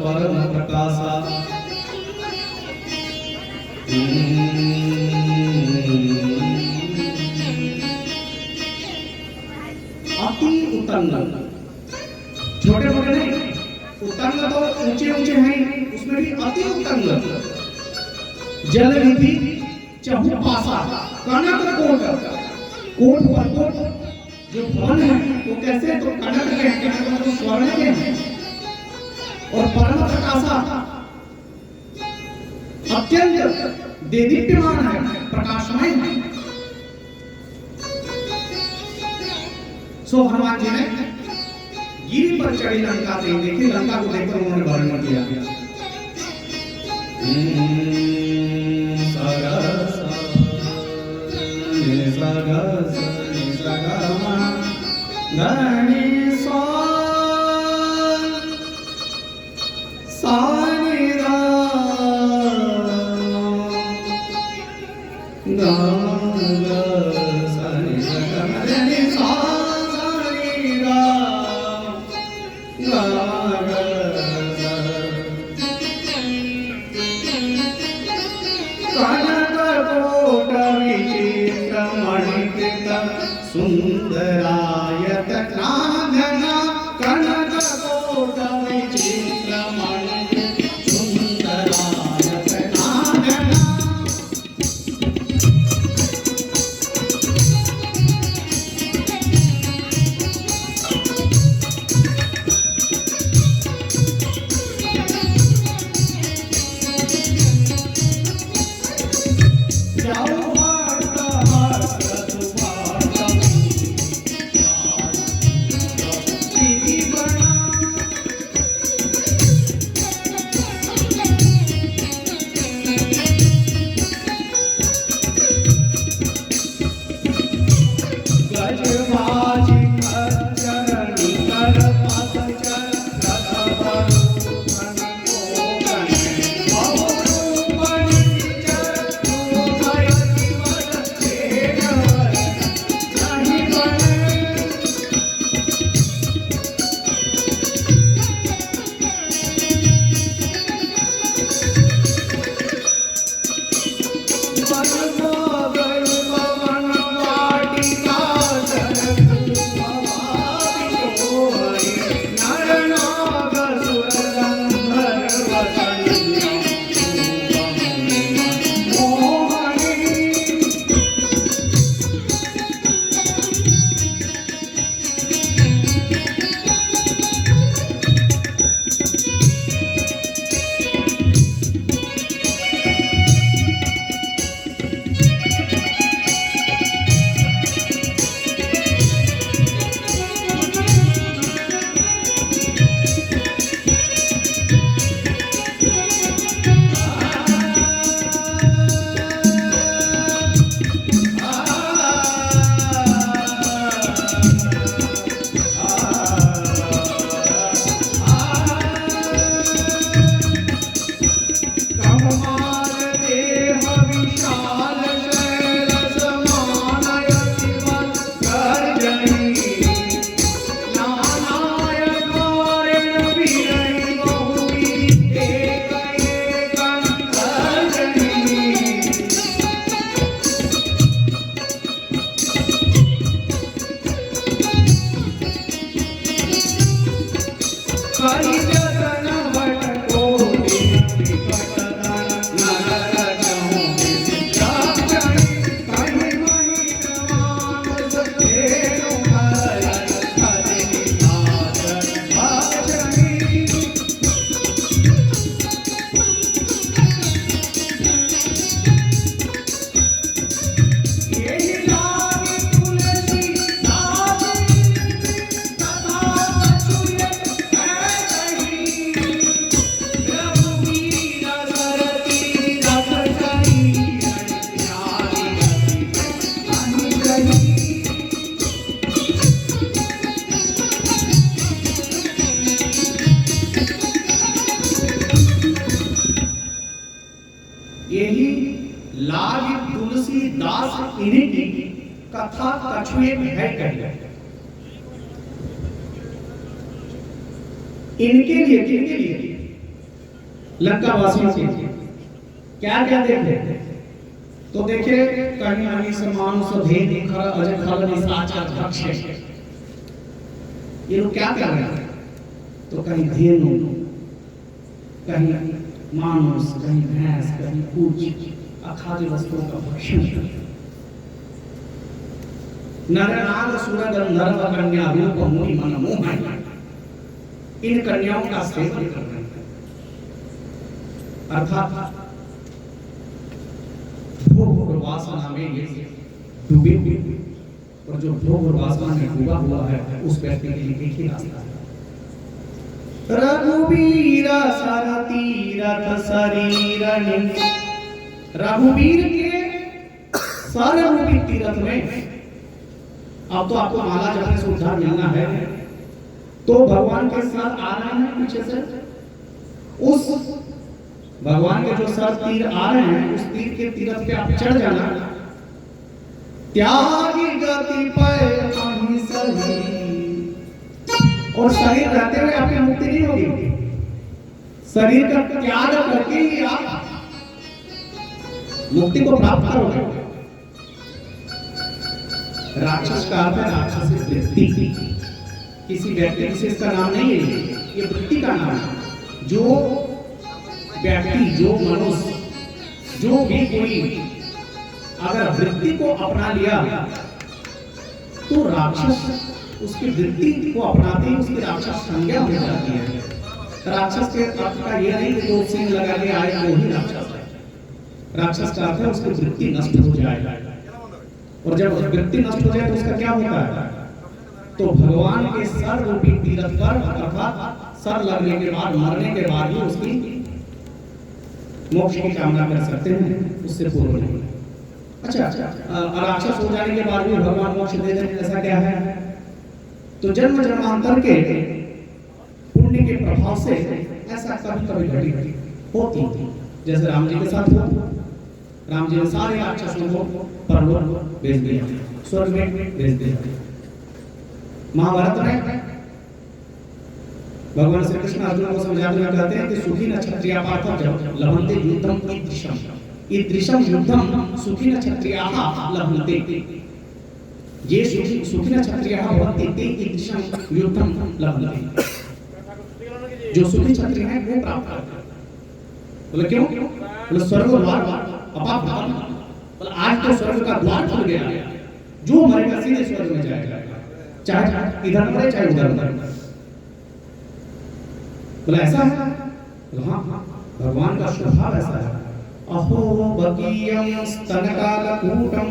परम प्रकाशा। अति उत्तम, छोटे छोटे नहीं, उत्तंग तो ऊंचे ऊंचे हैं, उसमें भी अति उत्तंग। जलनिधि चहुपासा, कनक कोट, कोट पर्वत जो भवन है वो कैसे? तो कनक के हैं, कनक मतलब स्वर्ण के हैं। और परम प्रकाशा अत्यंत देदीप्यमान है, प्रकाशमय है। सो हनुमान जी ने गिरि पर चढ़ी लंका से देखी, लंका को देखकर उन्होंने वर्णन किया। सुंदरायत कांगना कनक कोट विचित्रमणि सुंदरायत कांगना यही लाग तुलसीदास इन्हीं की कथा कछुए में है कही। इनके लिए लंका वासियों के क्या क्या देखे तो देखे कहीं हनी समान भेद खर अजय खल निशाचर भक्ष। ये लोग क्या कर रहे हैं तो कहीं धेनु, कहीं मानुष, कहीं भैंस, कहीं कूच अखाद्य वस्तुओं का भक्षण। नर नाग सुर गंधर्व कन्या रूप मुनि मन मोह इन कन्याओं का सेवन कर रहे हैं। अर्थात भोग वासना में ये डूबे हुए, और जो भोग वासना में डूबा हुआ है उस व्यक्ति के लिए एक ही रास्ता है। रघुवीर सर तीरथ शरीर रघुवीर के सर रूपी तीरथ में अब तो आपको माला जपने से उद्धार मिलना है। तो भगवान के सर आ रहे हैं पीछे से, उस भगवान के जो सर तीर आ रहे हैं उस तीर के तीरथ पे आप चढ़ जाना। त्यागी गति पे अहि सही, और शरीर रहते हुए आपकी मुक्ति नहीं होगी। शरीर का त्याग करके ही आप मुक्ति को प्राप्त करोगे। राक्षस का अर्थ है राक्षस वृत्ति। किसी व्यक्ति विशेष का नाम नहीं है, ये वृत्ति का नाम है। जो व्यक्ति, जो मनुष्य, जो भी कोई अगर वृत्ति को अपना लिया तो राक्षस उसकी वृत्ति को अपनाते ही उसकी राक्षस संज्ञा हो जाती है। राक्षस के अर्थ का यह नहीं कि दो सिंह लगा के आए वो ही राक्षस है। राक्षस का अर्थ है उसकी वृत्ति नष्ट हो जाए, और जब वृत्ति नष्ट हो जाए तो उसका क्या होता है? तो भगवान के सर रूपी तीरथ पर अर्थात सर लगने के बाद, मरने के बाद ही उसकी मोक्ष की कामना कर सकते हैं, उससे पूर्व नहीं। अच्छा, राक्षस हो जाने के बाद भी भगवान मोक्ष दे देंगे, ऐसा क्या है? तो जन्म जन्मांतर के पुण्य के प्रभाव से ऐसा कभी कभी घटी होती थी। जैसे राम जी के साथ हुआ, राम जी ने सारे राक्षसों को परलोक भेज दिया, स्वर्ग में भेज दिया। महाभारत में भगवान श्री कृष्ण अर्जुन को समझाते हुए कहते हैं कि सुखी न क्षत्रिया पार्थ जब लभन्ते युद्धम ईदृशम युद्धम सुखी न क्षत्रियाः लभन्ते। ये सुखी न क्षत्रियाः भवन्ति ते ईदृशम युद्धम लभन्ते। जो सुखी क्षत्रिय हैं वो प्राप्त करते हैं। बोले क्यों? बोले स्वर्ग द्वार अपाप, बोले आज तो स्वर्ग का द्वार खुल गया, जो मरेगा सीधे स्वर्ग में जाएगा, चाहे इधर मरे चाहे उधर मरे। बोले ऐसा है? हाँ, भगवान का स्वभाव ऐसा है। अहो बकीयं स्तनकालकूटं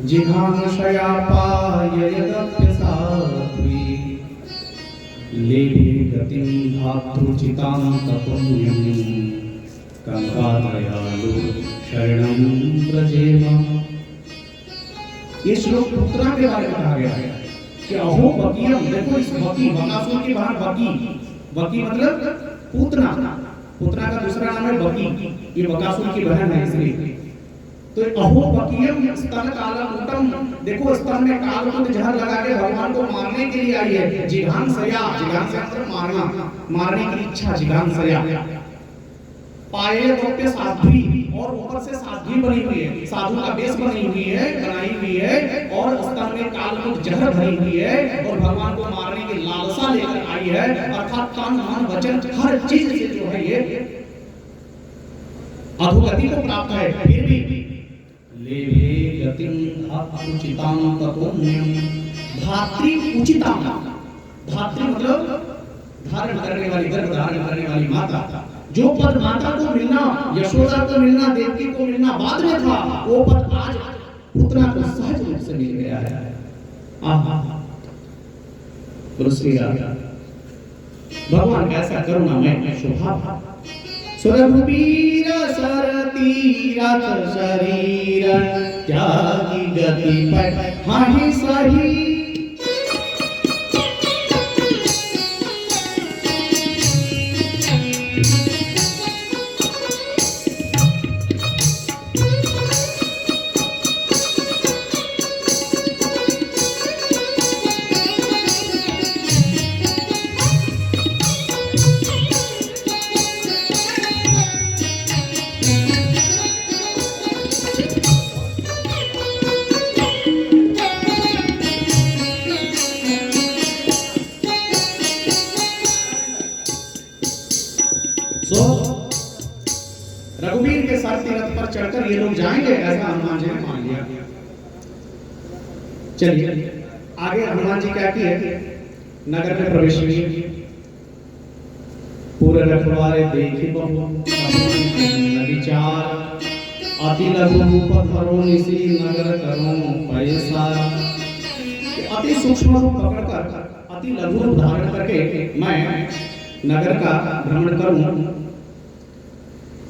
जिघांसयापाययदप्यसात्वी लेभे गतिं धातुचितां तपुण्यं कंकादयालु शरणं व्रजेम। ये श्लोक पुत्रा के बारे में कहा गया है कि अहो बकीयम। देखो इस बकी, बकासुर के बाहर बकी, बकी मतलब पूतना, पूतना का दूसरा नाम है बकी, ये बकासुर की बहन है इसलिए। तो अहो बकीयम स्तन कालकूटम, देखो स्तन में कालकूट जहर लगा के भगवान को मारने के लिए आई है। जिघांसया, जिघांसया मतलब मारना, मारने की इच्छा, जिघांसया। पाये दोप्य साध्वी, और ऊपर से साध्वी बनी हुई है, साधु का वेश बनी हुई है, बनाई हुई है, और स्तन में कालकूट जहर भरी हुई है, और भगवान को मारने की लालसा लेकर आई है। अर्थात तन मन वचन हर चीज से जो है ये अधोगति को प्राप्त है। फिर भी लेवे गतिं धात्रुचितां ततोन्यं, धात्री उचितां, धात्री मतलब धारण करने वाली, गर्भ धारण करने वाली माता। जो पद माता को मिलना, यशोदा को मिलना, देवकी को मिलना बाद में था, वो पद आज पुत्रा को सहज रूप से मिल गया है। भगवान कैसा करुणामय स्वभाव। सुरभुवीर सरतीरथ शरीर त्यागी गति पर हाहि सही। रघुवीर के साथ तीरथ पर चढ़कर ये लोग जाएंगे, ऐसा हनुमान जी ने मान लिया। चलिए आगे हनुमान जी क्या किए, नगर में प्रवेश किए। पूरे रखवारे देखे बहु विचार, अति लघु रूप धरो निसी नगर करो पैसा। अति सूक्ष्म रूप पकड़कर, अति लघु रूप धारण करके मैं नगर का भ्रमण करूं,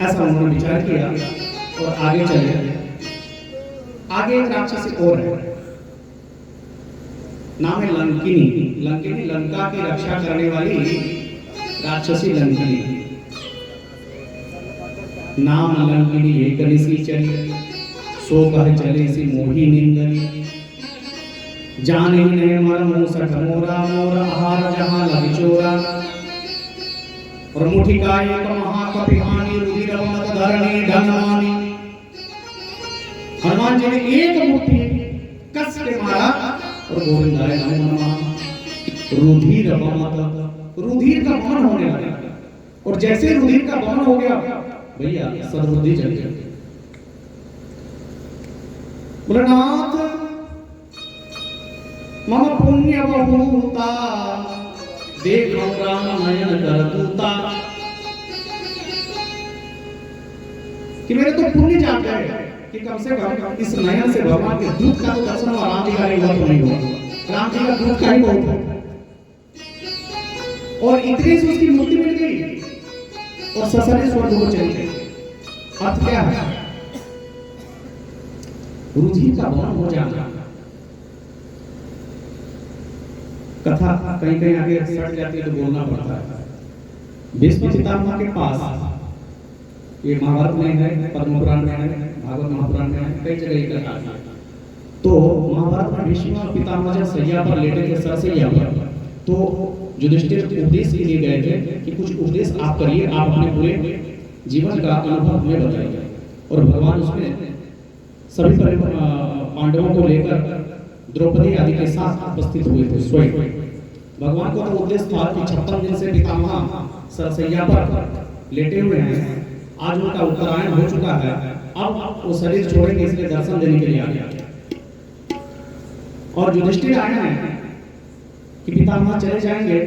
ऐसा उन्होंने विचार किया और आगे चले। आगे एक राक्षसी और है, नाम है लंकिनी। लंकिनी लंका की रक्षा करने वाली राक्षसी लंकिनी। नाम लंकिनी एक निसी चली, सो कह चले सी मोही निंदनी। जाने ने मर मूसक मोरा मोरा, आहार जहां लग चोरा। और मुठिका एक महाकपिहानी, रुधिरवनत धरणी धनवानी। हनुमान जी ने एक मुट्ठी कस के मारा और गोविंदाय नमो नमः। रुधिर बमत, रुधिर का बमन होने लगा। और जैसे रुधिर का बमन हो गया भैया सदबुद्धि चल गई। बोले नाथ मम पुण्य बहुता देखो राम नयन कर दूता, कि मेरे तो पुण्य जाग गए कि कम से कम इस नयन से भगवान के दूत का तो दर्शन हुआ, राम जी का नहीं हुआ तो नहीं हुआ, राम जी का दूत का ही बहुत है। और इतने से उसकी मुक्ति मिल गई और ससरे स्वर्ग को चली गई। अर्थ क्या है? रुधिर का बमन हो जाना। कथा कहीं कहीं आगे सट जाती है तो बोलना पड़ता है। भीष्म पितामह के पास, ये महाभारत में है, पद्म पुराण में है, भागवत महापुराण में है, कई जगह ये कथा है। तो महाभारत में भीष्म पितामह जब सैया पर लेटे थे, सरसैया पर, तो युधिष्ठिर उपदेश के लिए गए थे कि कुछ उपदेश आप करिए, आप अपने पूरे जीवन का अनुभव हमें बताइए। और भगवान उसमें सभी पांडवों को लेकर द्रौपदी आदि के साथ उपस्थित हुए थे स्वयं। भगवान को तो उद्देश्य था कि 56 दिन से पितामह सरसैया पर लेटे हुए हैं, आज उनका उत्तरायण हो चुका है, अब वो शरीर छोड़ेंगे इसलिए दर्शन देने के लिए आ गया। और युधिष्ठिर आए हैं कि पितामह चले जाएंगे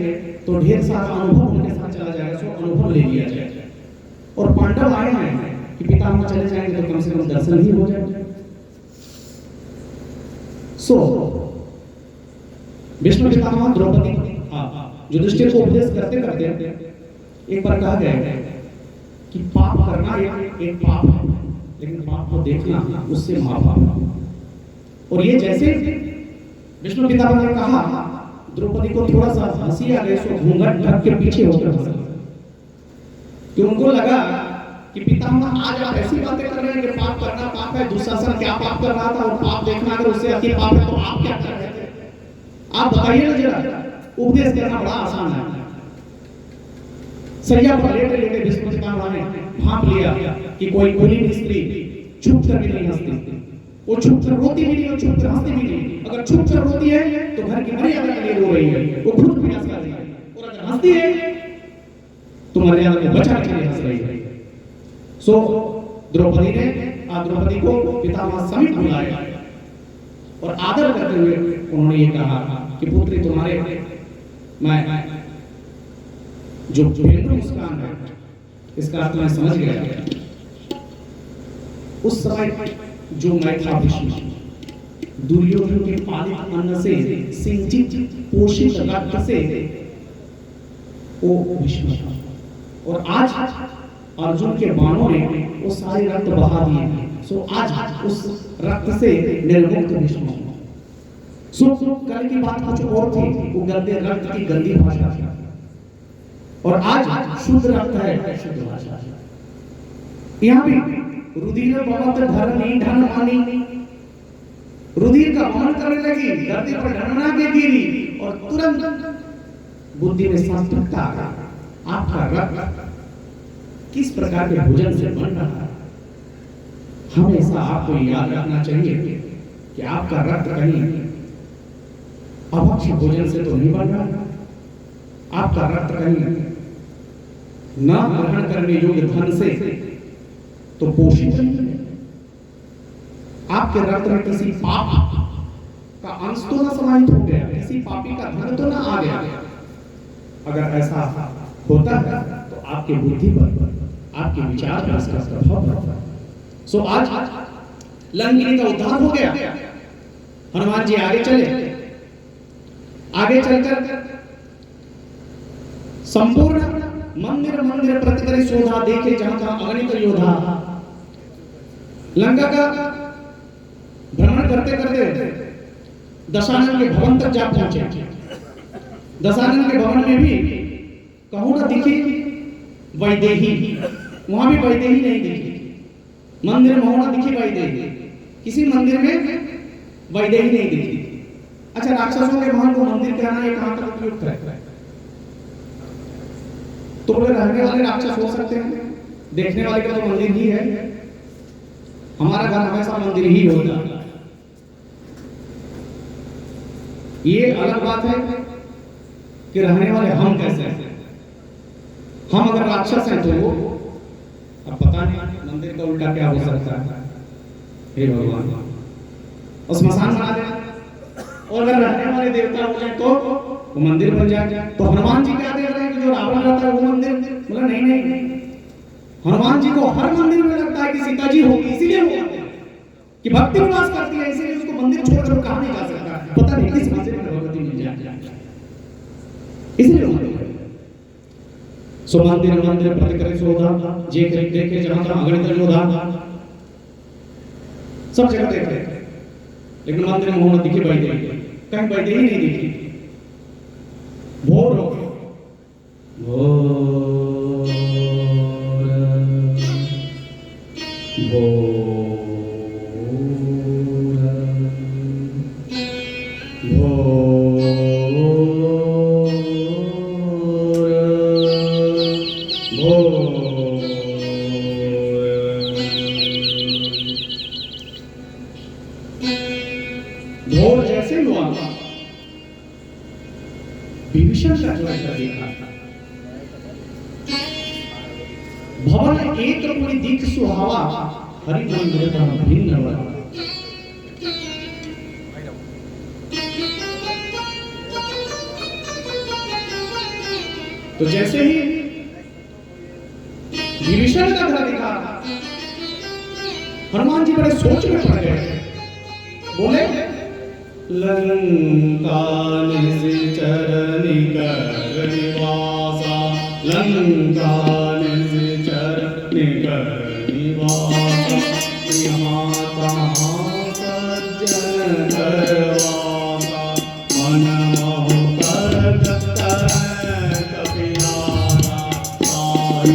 तो ढेर सारा अनुभव उनके साथ चला जाएगा, सो अनुभव ले लिया जाए। और पांडव आए हैं कि पितामह चले जाएंगे तो कम से कम दर्शन ही हो जाएगा। सो भीष्म पितामह द्रौपदी युधिष्ठिर को उपदेश करते करते एक बार कहा गया कि पाप करना एक पाप है, लेकिन पाप को देखना उससे महापाप। और ये जैसे भीष्म पितामह ने कहा, द्रौपदी को थोड़ा सा हंसी आ गई, सो घूंघट ढक के पीछे होकर हंसा, कि उनको लगा कि पितामह आज आप ऐसी बातें कर रहे हैं कि पाप करना पाप है, दुशासन क्या पाप कर रहा था और पाप देखना अगर उससे अति पाप है तो आप क्या कर रहे थे? आप बताइए ना जरा। उपदेश करना बड़ा आसान है। सैया पर लेटे लेटे भीष्म पितामह ने भांप लिया कि कोई कुलीन स्त्री छुप कर भी नहीं हंसती, वो छुप कर रोती भी नहीं और छुप कर हंसती भी नहीं। अगर छुप कर रोती है तो घर की मर्यादा के लिए रो रही है, वो खुद प्रयास कर रही है, और अगर हंसती है तो मर्यादा को बचाने के लिए हंस रही है। सो द्रौपदी को पितामह समीप बुलाया और आदर करते हुए उन्होंने ये कहा कि पुत्री तुम्हारे मैं जो मुस्कान है इसका अर्थ मैं समझ गया। उस समय जो मैं था भीष्म, दुर्योधन के पालित अन्न से सिंचित पोषित रक्त से वो भीष्म था, और आज अर्जुन के बाणों ने वो सारे रक्त बहा दिए। सो आज उस रक्त से निर्मुक्त भीष्म। सो कल की बात कुछ और थी, वो गंदे रक्त की गंदी भाषा थी, और आज शुद्ध रक्त है, शुद्ध भाषा। यहाँ भी रुधिर बमत धरनी धन मानी, रुधिर का बमन करने लगी, धरती पर ढनना के गिरी, और तुरंत बुद्धि में सात्विकता आ गई। आपका रक्त किस प्रकार के भोजन से बन रहा है, हमेशा आपको याद रखना चाहिए कि आपका रक्त कहीं अभक्ष्य भोजन से तो नहीं बन रहा, आपका रक्त कहीं न ग्रहण करने योग्य धन से तो पोषित नहीं है, आपके रक्त में किसी पाप का अंश तो न समाहित हो गया, किसी पापी का धन तो न आ गया। अगर ऐसा होता है तो आपकी बुद्धि पर, आपके विचार पर इसका प्रभाव पड़ता है। सो आज लंकिनी का उद्धार हो गया। हनुमान जी आगे चले, आगे चलकर संपूर्ण मंदिर मंदिर प्रतिकरी शोधा देखे जहां जहां अगणित योद्धा। लंका का भ्रमण करते करते दशानन के भवन तक जा पहुंचे। दशानन के भवन में भी कहूं ना दिखी वैदेही, वहां भी वैदेही नहीं दिखी। मंदिर में होना दिखी वैदेही, किसी मंदिर में वैदेही नहीं दिखी। अच्छा, राक्षसों के महल को मंदिर कहना ये कहां तक उपयुक्त है? तो बोले रहने वाले राक्षस हो सकते हैं, देखने वाले का तो मंदिर ही है। हमारा घर हमेशा मंदिर ही होगा। ये अलग बात है कि रहने वाले हम कैसे हैं। हम अगर राक्षस हैं तो वो अब पता नहीं मंदिर का उल्टा क्या हो सकता है। हे भगवान, और स्मशान बना दे, और अगर रहने वाले देवता हो जाए तो वो मंदिर बन जाए। तो हनुमान जी क्या देख रहे हैं कि जो रावण रहता है वो मंदिर, बोला नहीं नहीं, हनुमान जी को हर मंदिर में लगता है कि सीता जी होगी, इसीलिए वो कि भक्ति निवास करती है, इसीलिए उसको मंदिर छोड़कर कहां नहीं जा सकता। पता नहीं किस मंदिर में भगवती मिल जाए, इसलिए मंदिर सो मंदिर मंदिर प्रति करे सोधा, जे देखे जहां जहां अगणित योद्धा, सब जगह देखे, लेकिन मंदिर में मोहन दिखी बैठे, कहीं बैठे ही नहीं दिखी। भोर हो गया, भोर भोर भोर जैसे हुआ विभीषण का जो ऐसा देखा भवन एक पूरी दिख सुहावा, हरि मंदिर का भिन्न वरा। तो जैसे ही विभीषण का घर दिखा, हनुमान जी बड़े सोच में पड़ गए, बोले लंका निश्चर निकर निवासा, लंका निश्चर निकर निवासा, यहाँ तहाँ सज्जन करवासा, मन मोह करत तरह कपियारा, साई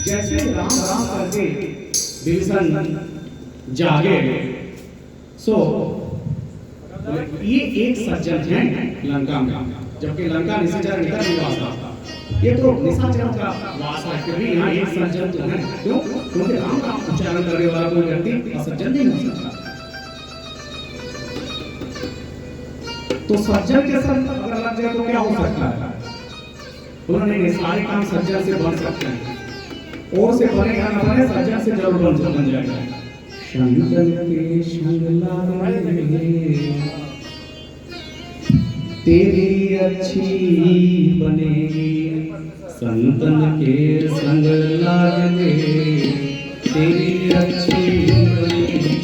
जैसे राम राम करके विभीषण जागे, सो ये एक सज्जन है लंका में, जबकि लंका निशाचर निकल निवास था, ये तो निशाचर का वास है। फिर भी यहाँ एक सज्जन तो है, क्यों? क्योंकि राम का उच्चारण करने वाला कोई व्यक्ति असज्जन नहीं हो सकता। तो सज्जन के संग अगर लग जाए तो क्या हो सकता है? उन्होंने सारे काम सज्जन से बन सकते हैं, और से बने या न बने सज्जन से जरूर बन जाएगा। शंकर के संग लागे तेरी अच्छी बनेगी, संतन के संग लागे तेरी अच्छी बनेगी,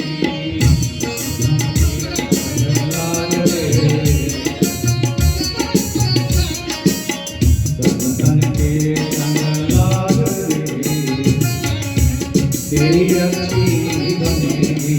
संतन के संग लागे तेरी अच्छी बनेगी,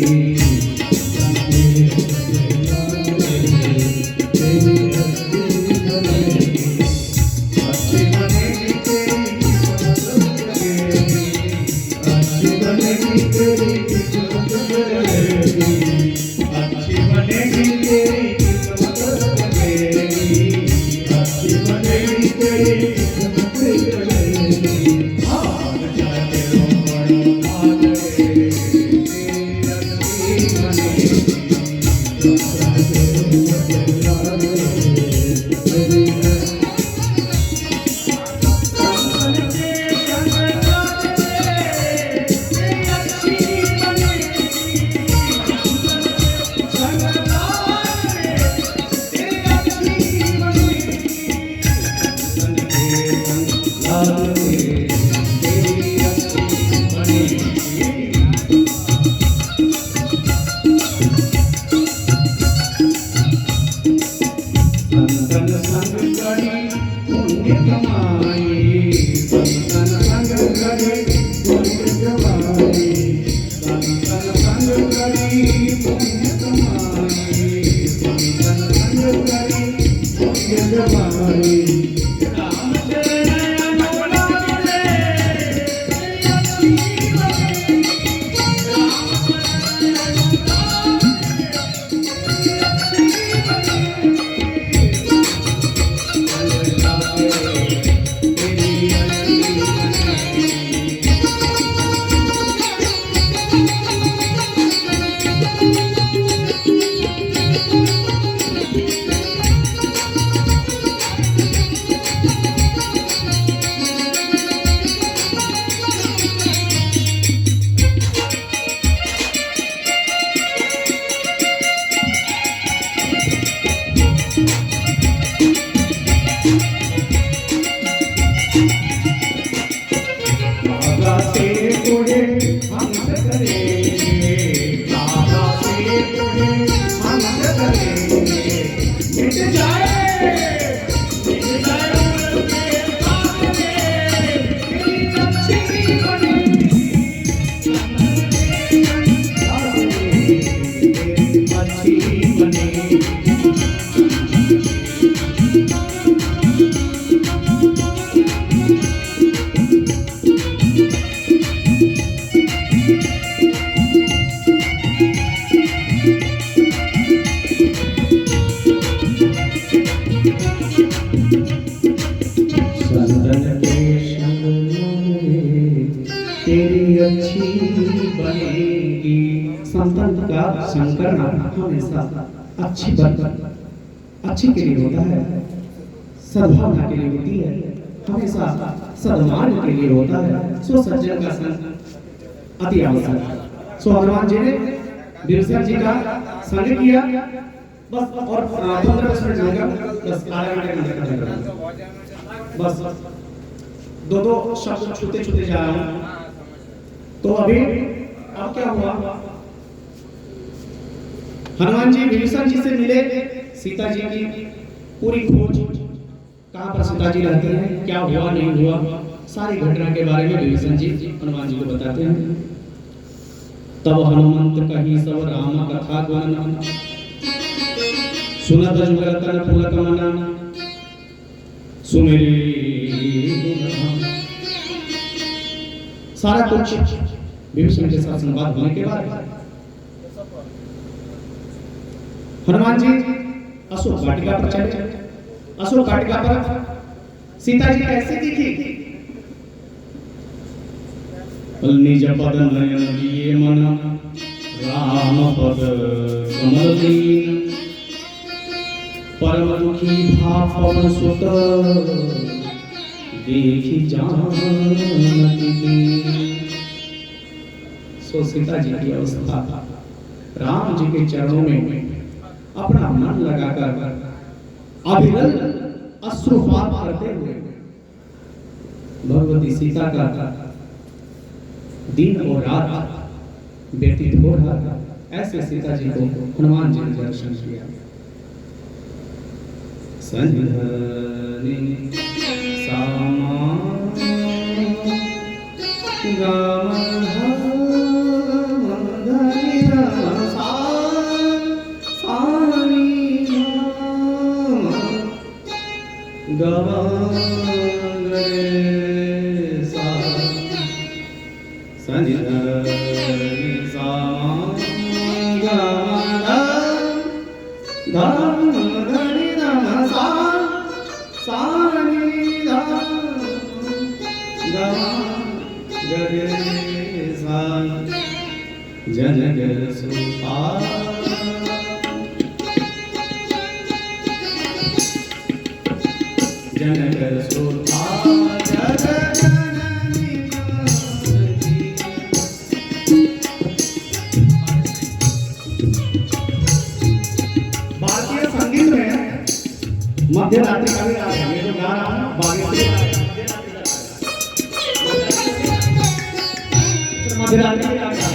तुझे हम करेंगे, दादा से तुझे हम करेंगे। मिट जाए उनके साथ में, तेरी अच्छी बनेगी, अच्छी बनेगी। तेरी अच्छी बनेगी। संतन का संकरण हमेशा अच्छी के लिए होता है, सद्भावना के लिए होती है, हमेशा सद्मार्ग के लिए होता है। सो सज्जन का संग अति आवश्यक। सो हनुमान जी ने विभीषण जी का संग किया, बस और 15 मिनट लगेगा, बस आधा घंटे का बस दो शब्द छूते छूते जा रहा हूं। तो अभी अब क्या हुआ, हनुमान जी विभीषण जी से मिले, सीता जी की पूरी खोज, कहां पर सीता जी रहती हैं, क्या हुआ नहीं हुआ, सारी घटना के बारे में विभीषण जी हनुमान जी को बताते हैं। तब हनुमंत कही सब राम कथा गुण, सुनत जुगरतन पुलक मन, सुमेरी सारा कुछ विभीषण के साथ संवाद होने के बाद हनुमान जी अशोक वाटिका पर चले। अशोक वाटिका पर सीता जी कैसे दिखी, निज पद नयन दिए मन, राम पद कमल दीन, परम दुखी भाव सुत, देखी जानती दीन। सो सीता जी की अवस्था, राम जी के चरणों में अपना मन लगाकर अविरल अश्रुपात करते हुए भगवती सीता का दिन और रात व्यतीत हो रहा था। ऐसे सीता जी को हनुमान जी ने दर्शन किया। संधि सामा जनक सुता जनक सुता भारतीय संगीत में मध्य रात्रि का भी राग है। ये जो गा रहा हूं मध्य रात्रि का राग है।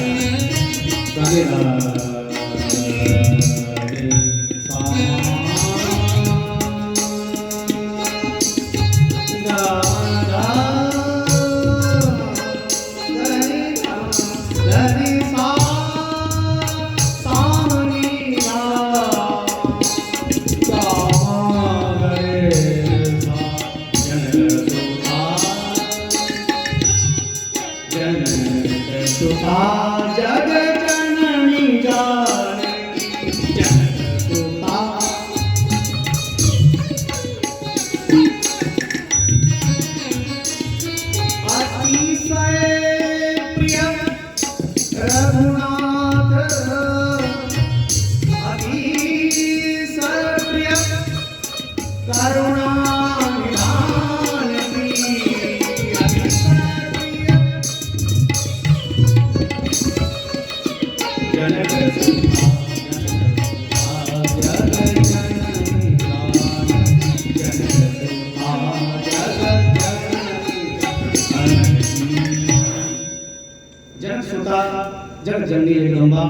जग जननी जाने जनक सुता अतिशय प्रिय रघुनाथ अतिशय प्रिय करुणा जनक सुता जग जननी जगदम्बा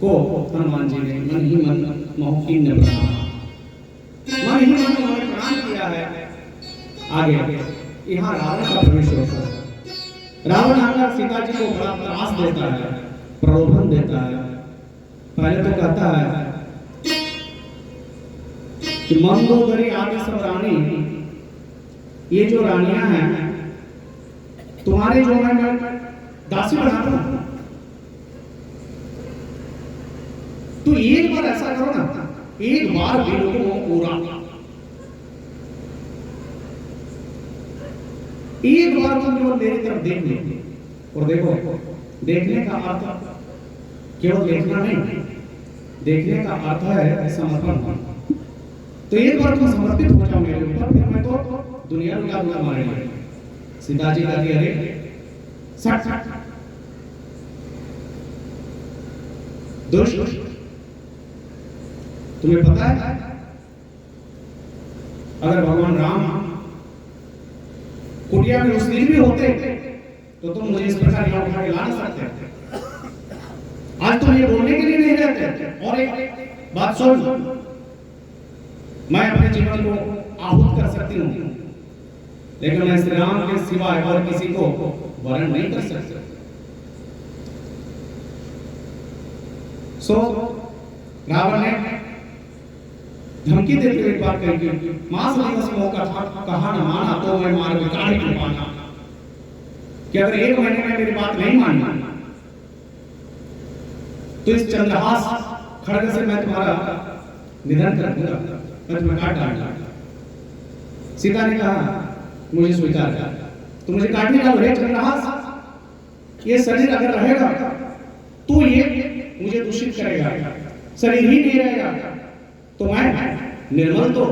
को हनुमान जी ने मन ही मन मोह ने प्रणाम, मन ही मन उन्होंने प्रणाम किया है। आगे यहाँ रावण का प्रवेश होता है। रावण आकर सीता जी को बड़ा त्रास देता है, प्रलोभन देता है। पहले तो कहता है कि मंदोदरी आदि सब रानी, ये जो रानियां हैं तुम्हारे जो मैं दासी बना दूं, तो एक बार ऐसा करो ना, एक बार बिल्कुल वो पूरा, एक बार तुम केवल मेरी तरफ देख लो। और देखो, देखने का अर्थ केवल देखना नहीं, देखने का अर्थ है समर्पण। तो एक बार तुम समर्पित हो जाओ मेरे ऊपर, फिर मैं तो दुनिया लुटा दूंगा तुम्हारे लिए। सीता जी कहती अरे सट दुष्ट, तुम्हें पता है अगर भगवान राम कुटिया में उस दिन भी होते तो तुम मुझे इस प्रकार यहाँ उठा के ला नहीं सकते। आज तुम ये बोलने के लिए नहीं रहते। और एक बात सुन, मैं अपने जीवन को आहूत कर सकती हूँ, लेकिन मैं श्री राम के सिवाय और किसी को वर्ण नहीं कर सकता। सो रावण ने धमकी देते हुए एक बात कही, मास दिवस मौका था, कहा न माना तो मैं मार के काढ़ी नहीं पाना, कि अगर एक महीने में मेरी बात नहीं मानी तो इस चंद्रहास खड्ग से मैं तुम्हारा निधन कर दूंगा, मैं तुम्हें काट डालूंगा। सीता ने कहा मुझे स्वीकार कर, तो मुझे काटने का है चंद्रहास, ये शरीर अगर रहेगा तो ये मुझे दूषित करेगा, शरीर ही नहीं रहेगा तो मैं निर्मल तो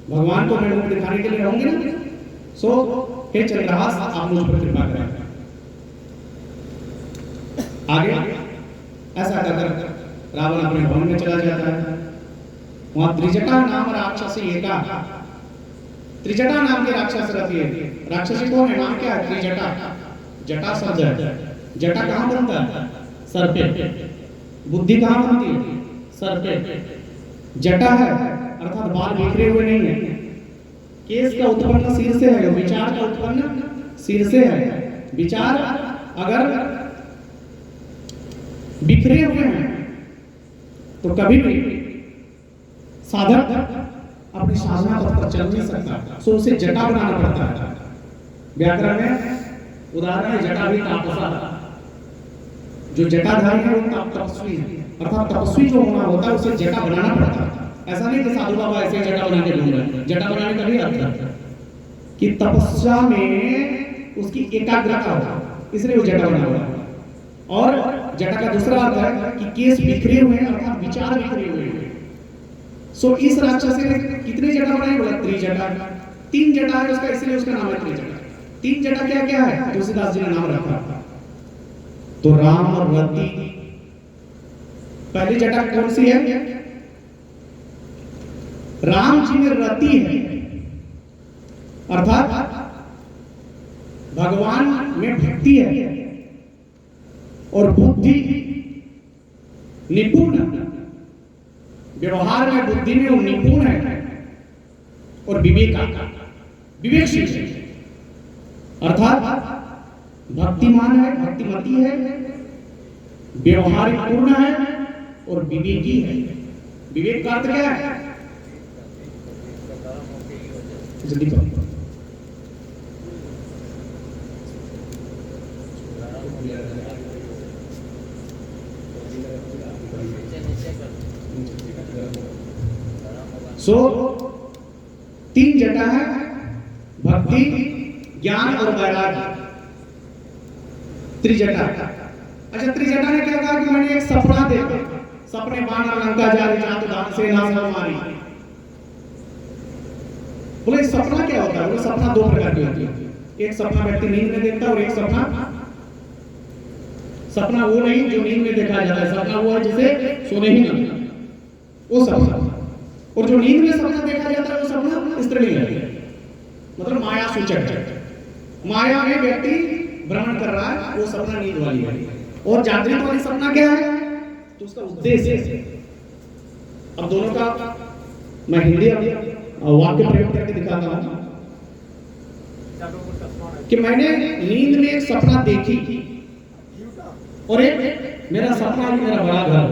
भगवान को मैं रूप दिखाने के लिए रहूंगी ना। सो हे चंद्रहास आप मुझ पर कृपा करें। आगे ऐसा कहकर रावण अपने भवन में चला जाता है। वहां त्रिजटा नाम राक्षसी एका, त्रिजटा नाम की राक्षस रहती है। राक्षसी कौन है, नाम क्या है, त्रिजटा। जटा शब्द है, जटा कहां बनता है, सर पे। बुद्धि कहां बनती है, सर पे। जटा है अर्थात बाल बिखरे हुए नहीं है। केस का उत्पन्न सिर से है, विचार का उत्पन्न सिर से है। विचार अगर बिखरे हुए हैं तो कभी भी साधक अपनी साधना पथ पर चल नहीं सकता, सो उसे जटा बनाना पड़ता है। व्याकरण में उदाहरण है जटा भी तापसा, जो जटाधारी है वो तपस्वी है, अर्थात तपस्वी जो होना होता है उसे जटा बनाना पड़ता है। ऐसा नहीं कि साधु बाबा ऐसे जटा बना के घूम रहे हैं। जटा बनाने का भी अर्थ है कि तपस्या में उसकी एकाग्रता हो, इसलिए वो जटा बना हुआ है। और जटा का दूसरा अर्थ है कि केस बिखरे हुए हैं, अर्थात विचार बिखरे हुए हैं। सो इस राक्षस ने कितने जटा बनाए, बोला त्रिजटा। 3 जटा है उसका, इसलिए उसका नाम है त्रिजटा। 3 जटा क्या क्या है, तुलसीदास जी ने नाम रखा। तो राम और रति, पहली जटा कौन सी है, राम जी में रति है, अर्थात भगवान में भक्ति है और बुद्धि निपुण, व्यवहार में बुद्धि में वो निपुण है और विवेकशील है, अर्थात भक्तिमान है, भक्तिमती है, व्यवहारिक पूर्ण है और विवेकी है। विवेक का अर्थ क्या है, सो 3 जटा है, भक्ति, ज्ञान और वैराग्य, त्रिजटा। अच्छा, त्रिजटा ने क्या कहा कि मैंने एक सपना देखा, सपने बाण लंका जा रही जात दान से ना मारी। बोले सपना क्या होता है, बोले सपना 2 प्रकार के होते हैं। एक सपना व्यक्ति नींद में देखता है और एक सपना वो नहीं जो नींद में देखा जाता है। सपना वो है जिसे सोने ही ना, वो सपना। और जो नींद में सपना देखा जाता है वो सपना स्त्रीलिंग है, मतलब माया सूचक है। माया में व्यक्ति भ्रमण कर रहा है, वो सपना नींद वाली है। और जागृत वाली सपना क्या है, तो उसका उद्देश्य है। अब दोनों का मैं हिंदी वाक्य प्रयोग करके दिखाता हूं कि मैंने नींद में एक सपना देखी और एक मेरा सपना है मेरा बड़ा घर।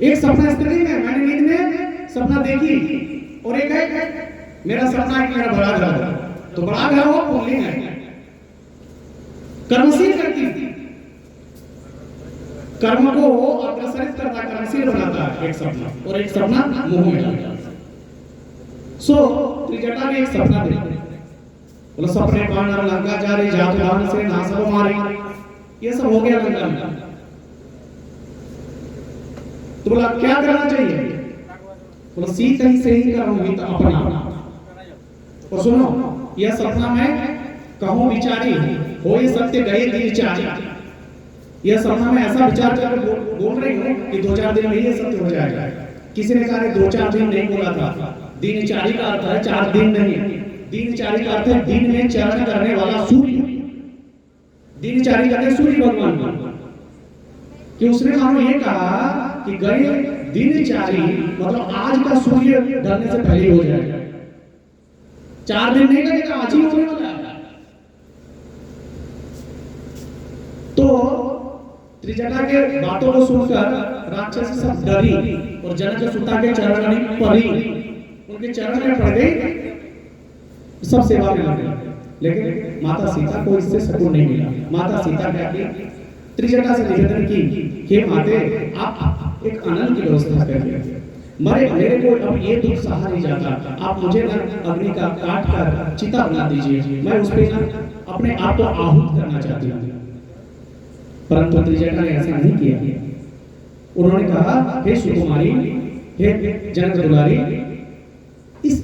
एक सपना इस तरह है, मैंने नींद में सपना देखी और एक है मेरा सपना है मेरा बड़ा घर। तो बड़ा घर हो पुल्लिंग है, कर्मशील करती, कर्म को अग्रसरित करता, कर्मशील बनाता है एक सपना, और एक सपना मुंह में डालता है। सो त्रिजटा ने एक सपना देखा, बोला सपने पांडव लंका जा रही, जात दान से नासो मारे, ये सब हो गया लंका में। तो बोला क्या करना चाहिए, बोला सीता ही से ही करूंगी तो अपना। और सुनो, यह सपना मैं कहूं विचारी हो ये सत्य गए दिन विचारी। यह सपना में ऐसा विचार कर बोल रही हूं कि 2-4 दिन में ये सत्य हो जाएगा। किसी ने कहा 2-4 दिन नहीं बोला था, दिनचारी का अर्थ है 4 दिन नहीं, दिनचारी का अर्थ है दिन में चरण करने वाला सूर्य। दिनचारी कहते हैं सूर्य भगवान को, कि उसने मानो ये कहा कि गए दिनचारी मतलब आज का सूर्य ढलने से पहले हो जाएगा, 4 दिन नहीं लगेगा, आज ही होने वाला है। तो त्रिजटा के बातों को सुनकर राक्षस सब डरी और जनक सुता के चरण में पड़ी, उनके चरण में पड़ गई, सब सेवा में लग गए। लेकिन माता सीता को इससे सुकून नहीं मिला। माता सीता क्या की, त्रिजटा से निवेदन की, हे माते आप एक अनंत की व्यवस्था करिए, मेरे को अब ये दुख सहा नहीं जाता, आप मुझे ना अग्नि का काट कर चिता बना दीजिए, मैं उस पे ना अपने आप को आहूत करना चाहती हूँ। परंतु त्रिजटा ने ऐसा नहीं किया। उन्होंने कहा हे सुकुमारी, हे जनक दुलारी, इस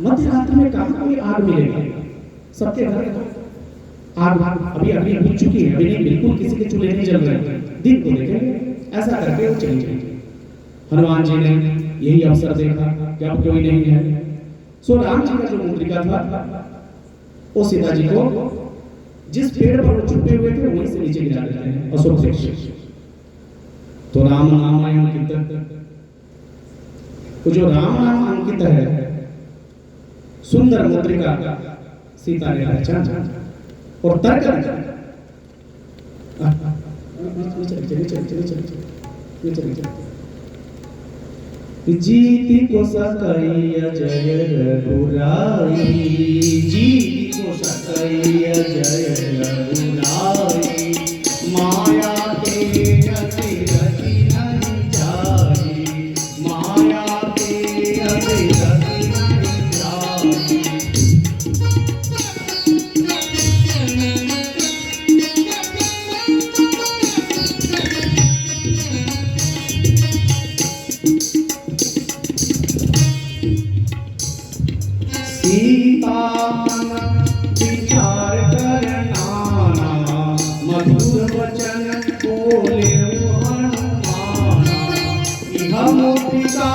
मध्य रात्रि में कहां कोई आग मिलेगा, सबके घर आग अभी अभी बुझ चुकी है, अभी नहीं, बिल्कुल किसी के चूल्हे नहीं जल रहे, दिन को देखेंगे। ऐसा करके वो चली गई। हनुमान जी ने यही अवसर देखा कि अब कोई नहीं है। सो राम जी का जो मुद्रिका था वो सीता जी को जिस पेड़ पर वो छुपे हुए थे वहीं से नीचे गिरा देते हैं, अशोक वृक्ष। तो राम नाम अंकित, तो जो राम नाम अंकित है सुंदर मुद्रिका सीता ने पहचान और तर्क जीती को सकैया जय रघुराई, जीती को सकैया जय रघुराई, माया के अति रति नहीं जाई, माया के अति रति नहीं जाई। सीता मन विचार करनाना, मधुर वचन बोले हनुमाना, इह मुद्रिका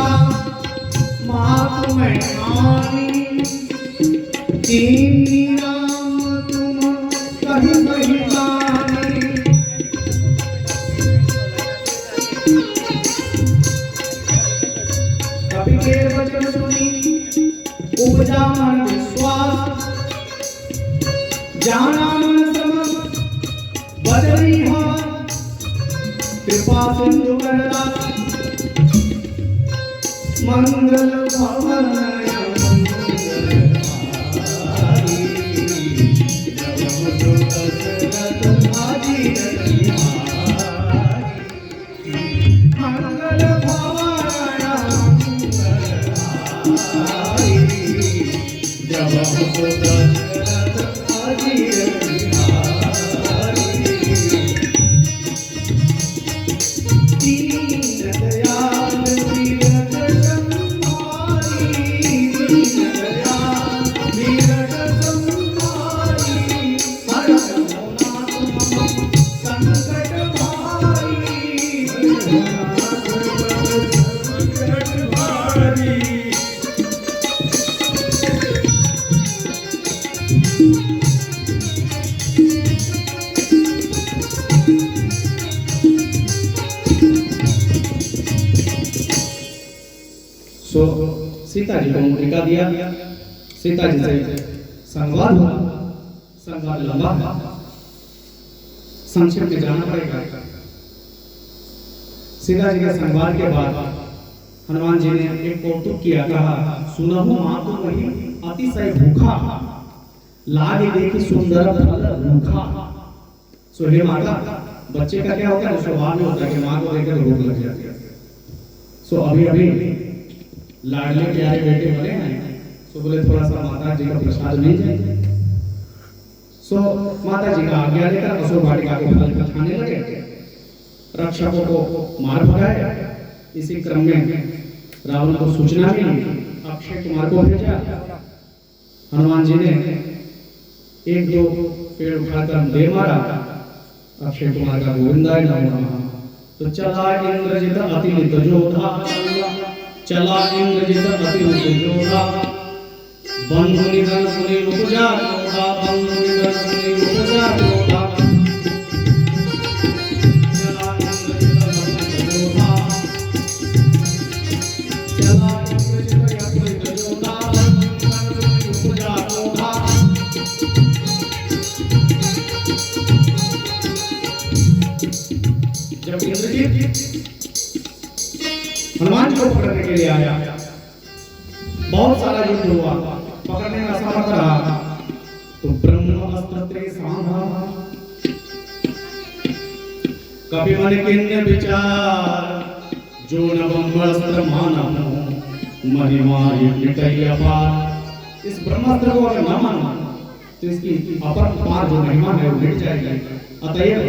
मातु मैं आनी, तीन राम तुम कहीं नहीं जानी। कवि के वचन सुनी उपजा मन विश्वास, जाना मन सम बजरी हा, कृपा सिंधु करता मंगल भवन मंगल सीता जी को मुद्रिका दिया। सीता जी से संवाद हुआ। संवाद लंबा है, संक्षेप में जाना पड़ेगा। सीता जी के संवाद के बाद हनुमान जी ने एक कौतुक किया, कहा सुनहु मातु वही अतिशय भूखा, लागे देखी सुंदर फल रूखा। सो हे माता, बच्चे का क्या होता है, स्वभाव में होता है कि माँ को देखकर भूख लग जाती है। सो अभी अभी लाडले प्यारे बेटे बने हैं, सो बोले थोड़ा सा माता जी का प्रसाद नहीं जाए। सो माता जी का आज्ञा लेकर असुर वाटिका के फल खाने लगे। रक्षकों को मार भगाया। इसी क्रम में रावण को सूचना मिली, अक्षय कुमार को भेजा। हनुमान जी ने एक दो पेड़ उठाकर दे मारा। अक्षय कुमार का गोविंदाय नमः। तो चला इंद्रजित अति नित जोधा, चला इंद्रजित अति नित जोधा, बंधु निधन सुनि उपजा जोधा, बंधु निधन सुनि उपजा जोधा। चला इंद्रजित अति नित जोधा, चला इंद्रजित अति नित जोधा, बंधु निधन सुनि उपजा जोधा। जब इंद्रजीत हनुमान जी को पकड़ने के लिए आया, बहुत सारा युद्ध हुआ, पकड़ने में असमर्थ रहा, तो ब्रह्मास्त्र सामा कपि मन किन्य विचार, जो नवम्बरस्त्र मानव महिमा निटय अपार। इस ब्रह्मास्त्र को अगर न मानो तो इसकी अपरंपार जो महिमा है वो मिट जाएगी। अतएव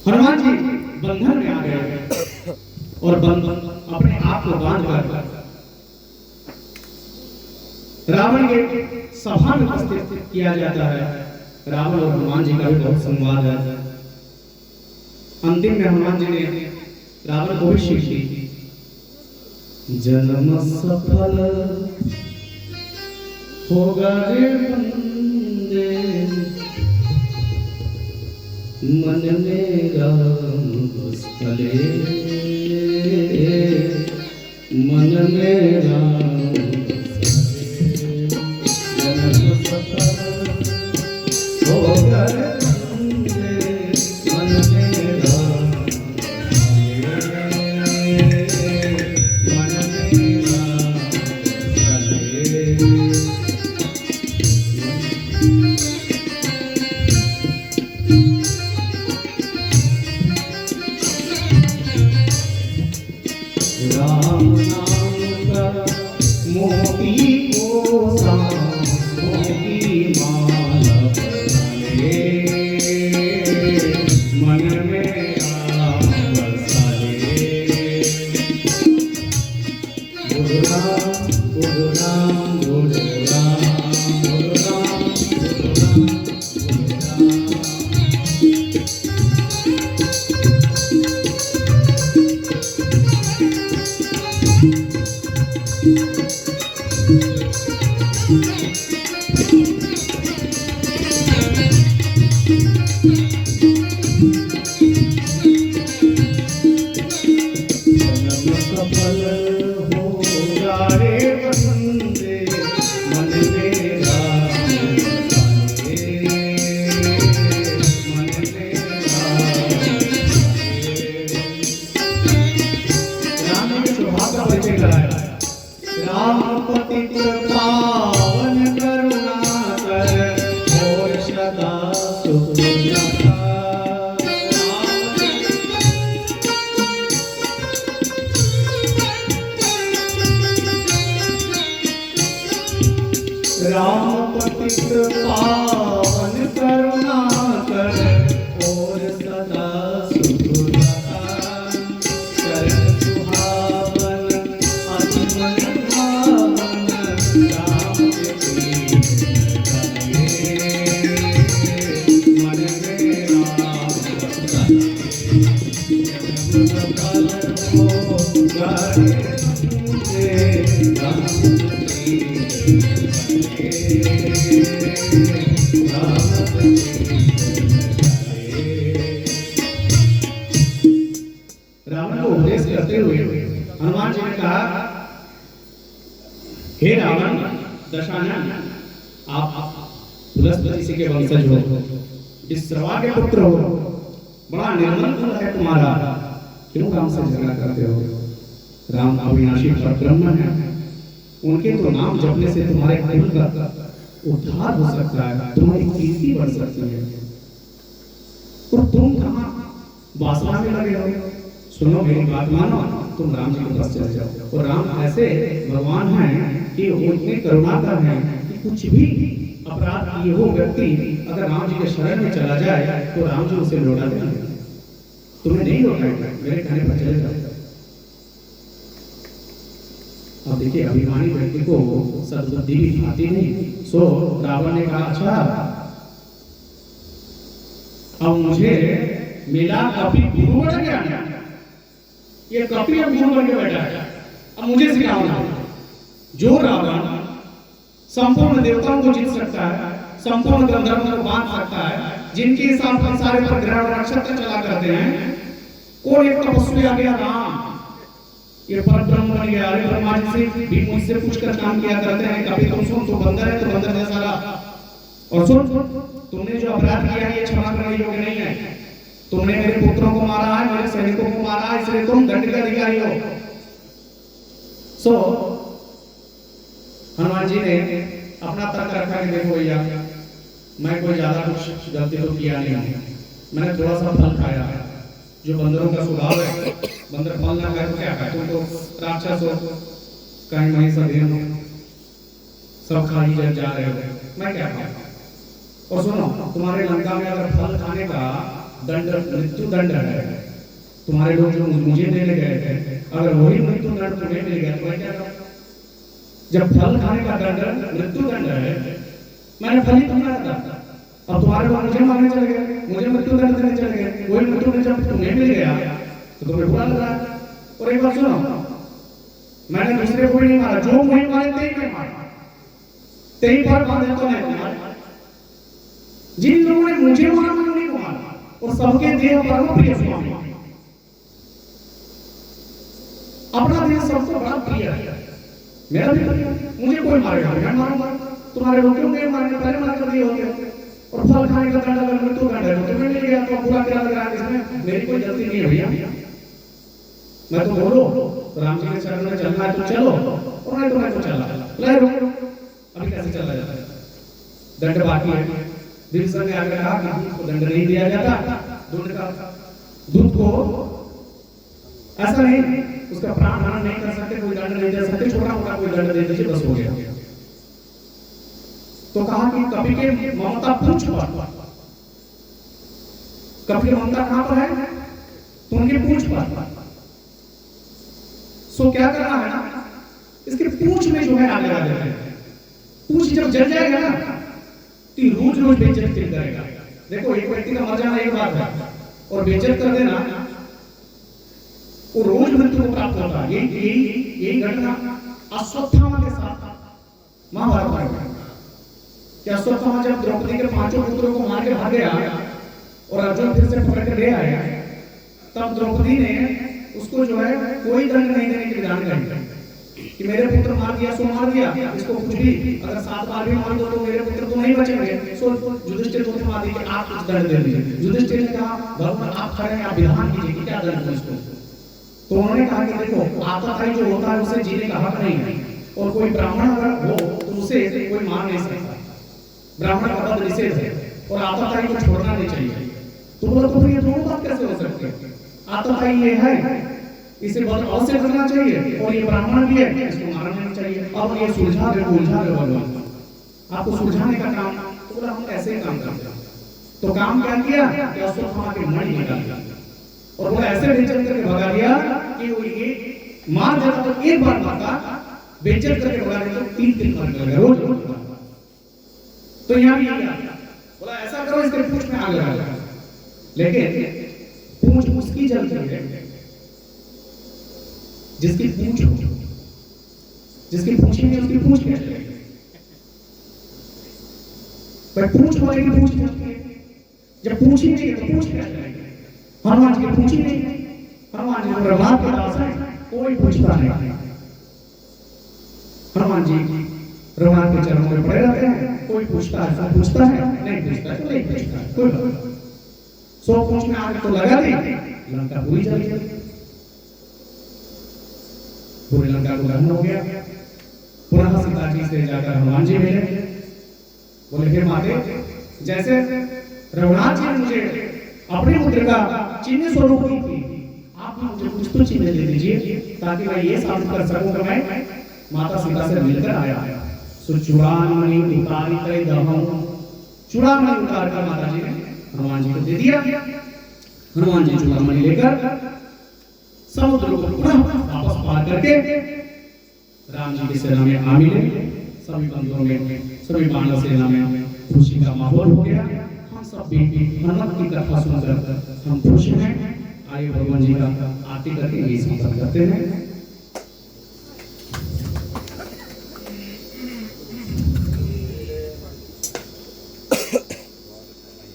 हनुमान जी बंधन में आ गए और बंधन अपने आप को बांध कर रावण के सभा में उपस्थित किया जाता है। रावण और हनुमान जी का भी बहुत संवाद है। अंतिम में हनुमान जी ने रावण को भी शिक्षा दी, जन्म सफल होगा रे बंदे, मन में राम बसले, मन में राम बसले, जन्म सफल होगा रे बंदे, मन में राम बसले, मन में राम बसले। राम नाम का मोती को मोती माला बसाले, मन में राम बसाले। गुरु राम गुरु राम गुरु राम गुरु राम गुरु राम गुरु राम। जन्म सफल होगा रे बंदे, मन में राम बसाले, मन में राम बसाले। राम ने स्वभाव का परिचय कराया। राम पतित पावन करुणाकर और सदा सुखदाता। राम पतित पावन करुणाकर और सदा सुखदाता। चरण सुहावन अति मन भावन, राम के प्रीत लगे, मन में राम बसाले। जन्म सफल होगा रे बंदे, राम के प्रीत लगे, राम कहा, हे रावण दशानन, आप बृहस्पति के वंशज हो, विश्रवा के पुत्र हो, बड़ा निर्मल कुल है तुम्हारा, क्यों राम से झगड़ा करते हो? राम अविनाशी परब्रह्म है, उनके तो नाम जपने से तुम्हारे कुल का उद्धार हो सकता है, तुम्हारी कीर्ति बढ़ सकती है, और तुम कहाँ वासना में लगे हो? सुनो मेरी बात मानो, तुम राम जी के पास चले जाओ। और राम ऐसे भगवान हैं कि वो इतने करुणाकर हैं कि कुछ भी अपराध किए हो व्यक्ति अगर राम जी के शरण में चला जाए तो राम जी उसे लौटा देंगे, तुम्हें नहीं लौटाएगा, मेरे कहने पर चले जाओ। अब देखिए अभिमानी व्यक्ति को सद्बुद्धि भी आती नहीं, सो रावण ने कहा अच्छा अब मुझे मिला कपि गुरु बन गया, ये कपि अब गुरु बन के बैठा है, अब मुझे सिखाना है। जो रावण संपूर्ण देवताओं को जीत सकता है, संपूर्ण गंधर्वों को बांध सकता है, जिनके हिसाब सारे पर ग्रह और नक्षत्र चला करते हैं, कौन एक तपस्वी आ गया राम, ये परब्रह्म बन गया। अरे ब्रह्मा जी से भी मुझसे पूछकर काम किया करते हैं, कभी तुम सुन तो बंदर है तो बंदर जैसा रहा, और सुन तुमने जो अपराध किया है ये क्षमा करने योग्य नहीं है, तुमने मेरे पुत्रों को मारा है, मेरे सैनिकों को मारा है, इसलिए तुम दंड के अधिकारी हो। सो हनुमान जी ने अपना तर्क रखा कि देखो भैया मैं कोई ज्यादा कुछ गलती तो किया नहीं हूं, मैंने थोड़ा सा फल खाया है, जो बंदरों का स्वभाव है, बंदर फल ना खाए तो क्या खाए, तुम तो राक्षस हो, कहीं वहीं सब खा ही जा रहे हो, मैं क्या खाऊं? और सुनो तुम्हारे लंका में अगर फल खाने का दंड मृत्यु दंड है, तुम्हारे लोग जो मुझे देने गए थे अगर वही मृत्यु दंड तुम्हें मिल गया तो मैं क्या करूं? जब फल खाने का दंड मृत्यु दंड है, मैंने फल ही तुमने था, अब तुम्हारे लोग मुझे मारने चले गए, मुझे मृत्यु दंड देने चले गए, वही मृत्यु दंड जब तुम्हें मिल गया तो तुम्हें बुरा लग रहा है। और एक बात सुनो, मैंने दूसरे को नहीं मारा, जो मुझे मारे तेई मैं मारा, तेई पर मारे तो नहीं मारा, जिन लोगों ने मुझे मारा मैं उन्हीं को मारा, और सबके देह परम प्रिय स्वामी, अपना देह सबको बड़ा प्रिय है, मेरा भी प्रिय, मुझे कोई मारेगा मैं मारूंगा, तुम्हारे लोग क्यों नहीं मारने, पहले मार कर दिए होगे। और फल खाने का दंड अगर मृत्यु दंड है तो तुम्हें मिल गया तो पूरा क्या लग रहा है, इसमें मेरी कोई गलती नहीं है भैया, मैं तो बोलो राम जी के शरण में चलना है तो चलो, और नहीं तो मैं तो चला ले रुक, अभी कैसे चला जाता है, दंड बाकी है। विभीषण ने आगे कहा कि दूध को दंड नहीं दिया जाता, दूध को ऐसा नहीं, उसका प्राण हरण नहीं कर सकते, कोई दंड नहीं दे सकते, छोटा मोटा कोई दंड दे दीजिए बस हो गया। तो कहा कि कपि के ममता पूछ पर, कपि की ममता कहां पर है, तो उनकी पूछ पर, सो क्या करना है ना, इसके पूछ में जो है आग लगा देते हैं, पूछ जब जल जाएगा ना तो रोज रोज बेइज्जत करेगा। देखो एक व्यक्ति का मर जाना एक बात है, और बेइज्जत कर देना वो रोज मृत्यु को प्राप्त होता है। यही घटना अश्वत्थामा के साथ महाभारत में, क्या अश्वत्थामा जब द्रौपदी के पांचों पुत्रों को मार के भाग गया और अर्जुन फिर से पकड़ कर ले आया, तब द्रौपदी ने उसको जो है कोई दंड नहीं देने की विधान करी कि मेरे पुत्र मार दिया सो मार दिया, इसको कुछ भी अगर 7 बार भी मार दो तो मेरे पुत्र तो नहीं बचेंगे। सो युधिष्ठिर को मार दिया कि आप कुछ दंड दे दीजिए। युधिष्ठिर ने कहा भगवान आप खड़े हैं, आप विधान कीजिए कि क्या दंड दूं इसको। तो उन्होंने कहा कि देखो आताताई जो होता है उसे जीने का हक नहीं है, और कोई ब्राह्मण अगर हो तो उसे कोई मार नहीं सकता, ब्राह्मण का पद निषेध है, और आताताई को छोड़ना नहीं चाहिए। तो बोला तो ये दोनों बात कैसे हो सकती है, आताताई ये है इसे बहुत अवश्य करना चाहिए, और ये ब्राह्मण भी है इसको मारना नहीं चाहिए, अब ये सुलझा दे भगवान आपको सुलझाने का काम। तो बोला हम ऐसे ही काम करते हैं। तो काम क्या किया कि अश्वत्थामा के मणि निकाल दिया, और वो ऐसे बेइज्जत करके भगा दिया कि वो ये मार देता तो एक बार मारता, बेइज्जत करके भगा देता तो 3 मार लगा रोज रोज। तो यहाँ भी बोला ऐसा करो इसके पूंछ में आग लगा, लेकिन पूंछ उसकी जलती है जिसकी पूंछ हो, जिसकी पूंछ नहीं उसकी पूंछ क्या चलेगी, पर पूंछ वाले की पूंछ चलती है, जब पूंछ ही नहीं है तो पूंछ क्या चलेगी। हनुमान जी की पूंछ ही नहीं है, हनुमान जी तो ब्रह्मा के दास हैं, कोई पूछता नहीं, हनुमान जी रघुनाथ के चरणों में पड़े रहते हैं। कोई पूछता है तो पूछता है, नहीं पूछता है तो नहीं पूछता है, कोई बात नहीं। 100 पूछ में आग तो लगा दी, लंका पूरी जल गई, पूरी लंका को दहन हो गया। पुनः सीता जी से जाकर हनुमान जी मिले, बोले हे माते, जैसे रघुनाथ जी ने मुझे अपनी मुद्रिका चिन्ह स्वरूप दी थी, आप मुझे कुछ तो चिन्ह दे दीजिए ताकि मैं ये साबित कर सकूं कि मैं माता सीता से मिलकर आया। सो चूड़ामणि उतारी कई दहूं, चूड़ामणि उतार कर माता जी ने हनुमान जी को दे दिया। हनुमान जी चूड़ामणि लेकर समुद्र को पुनः वापस पार करके राम जी की सेना में आ मिले। सभी बंधुओं में, सभी बानर सेना में खुशी का माहौल हो गया। हम सब भी हनुमान की कथा सुनकर हम खुश हैं। आइए भगवान जी का आरती करके ये संपन्न करते हैं।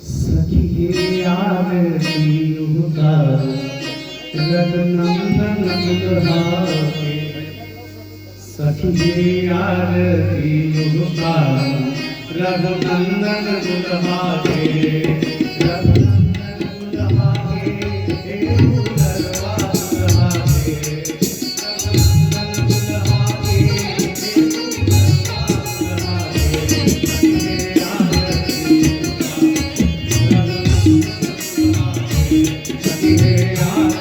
सखी आरती उतारो रघुनंदन दुल्हारे, सखी आरती उतारो रघुनंदन दुल्हारे, रघुनंदन दुल्हारे देहु दरबार दुल्हारे, रघुनंदन दुल्हारे देहु दरबार दुल्हारे, सखी आरती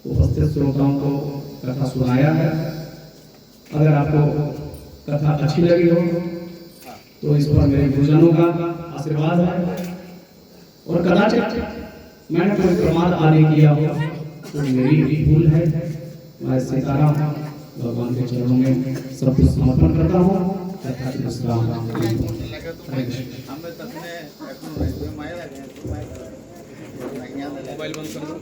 उपस्थित श्रोताओं को कथा सुनाया है। अगर आपको कथा अच्छी लगी हो तो इस पर मेरे गुरुजनों का आशीर्वाद है, और कदाचित मैंने कोई प्रमाद आदि किया हो तो मेरी भूल है। मैं सीताराम भगवान के चरणों में सब कुछ समर्पण करता हूँ। तथा विश्राम। मोबाइल बंद कर दो।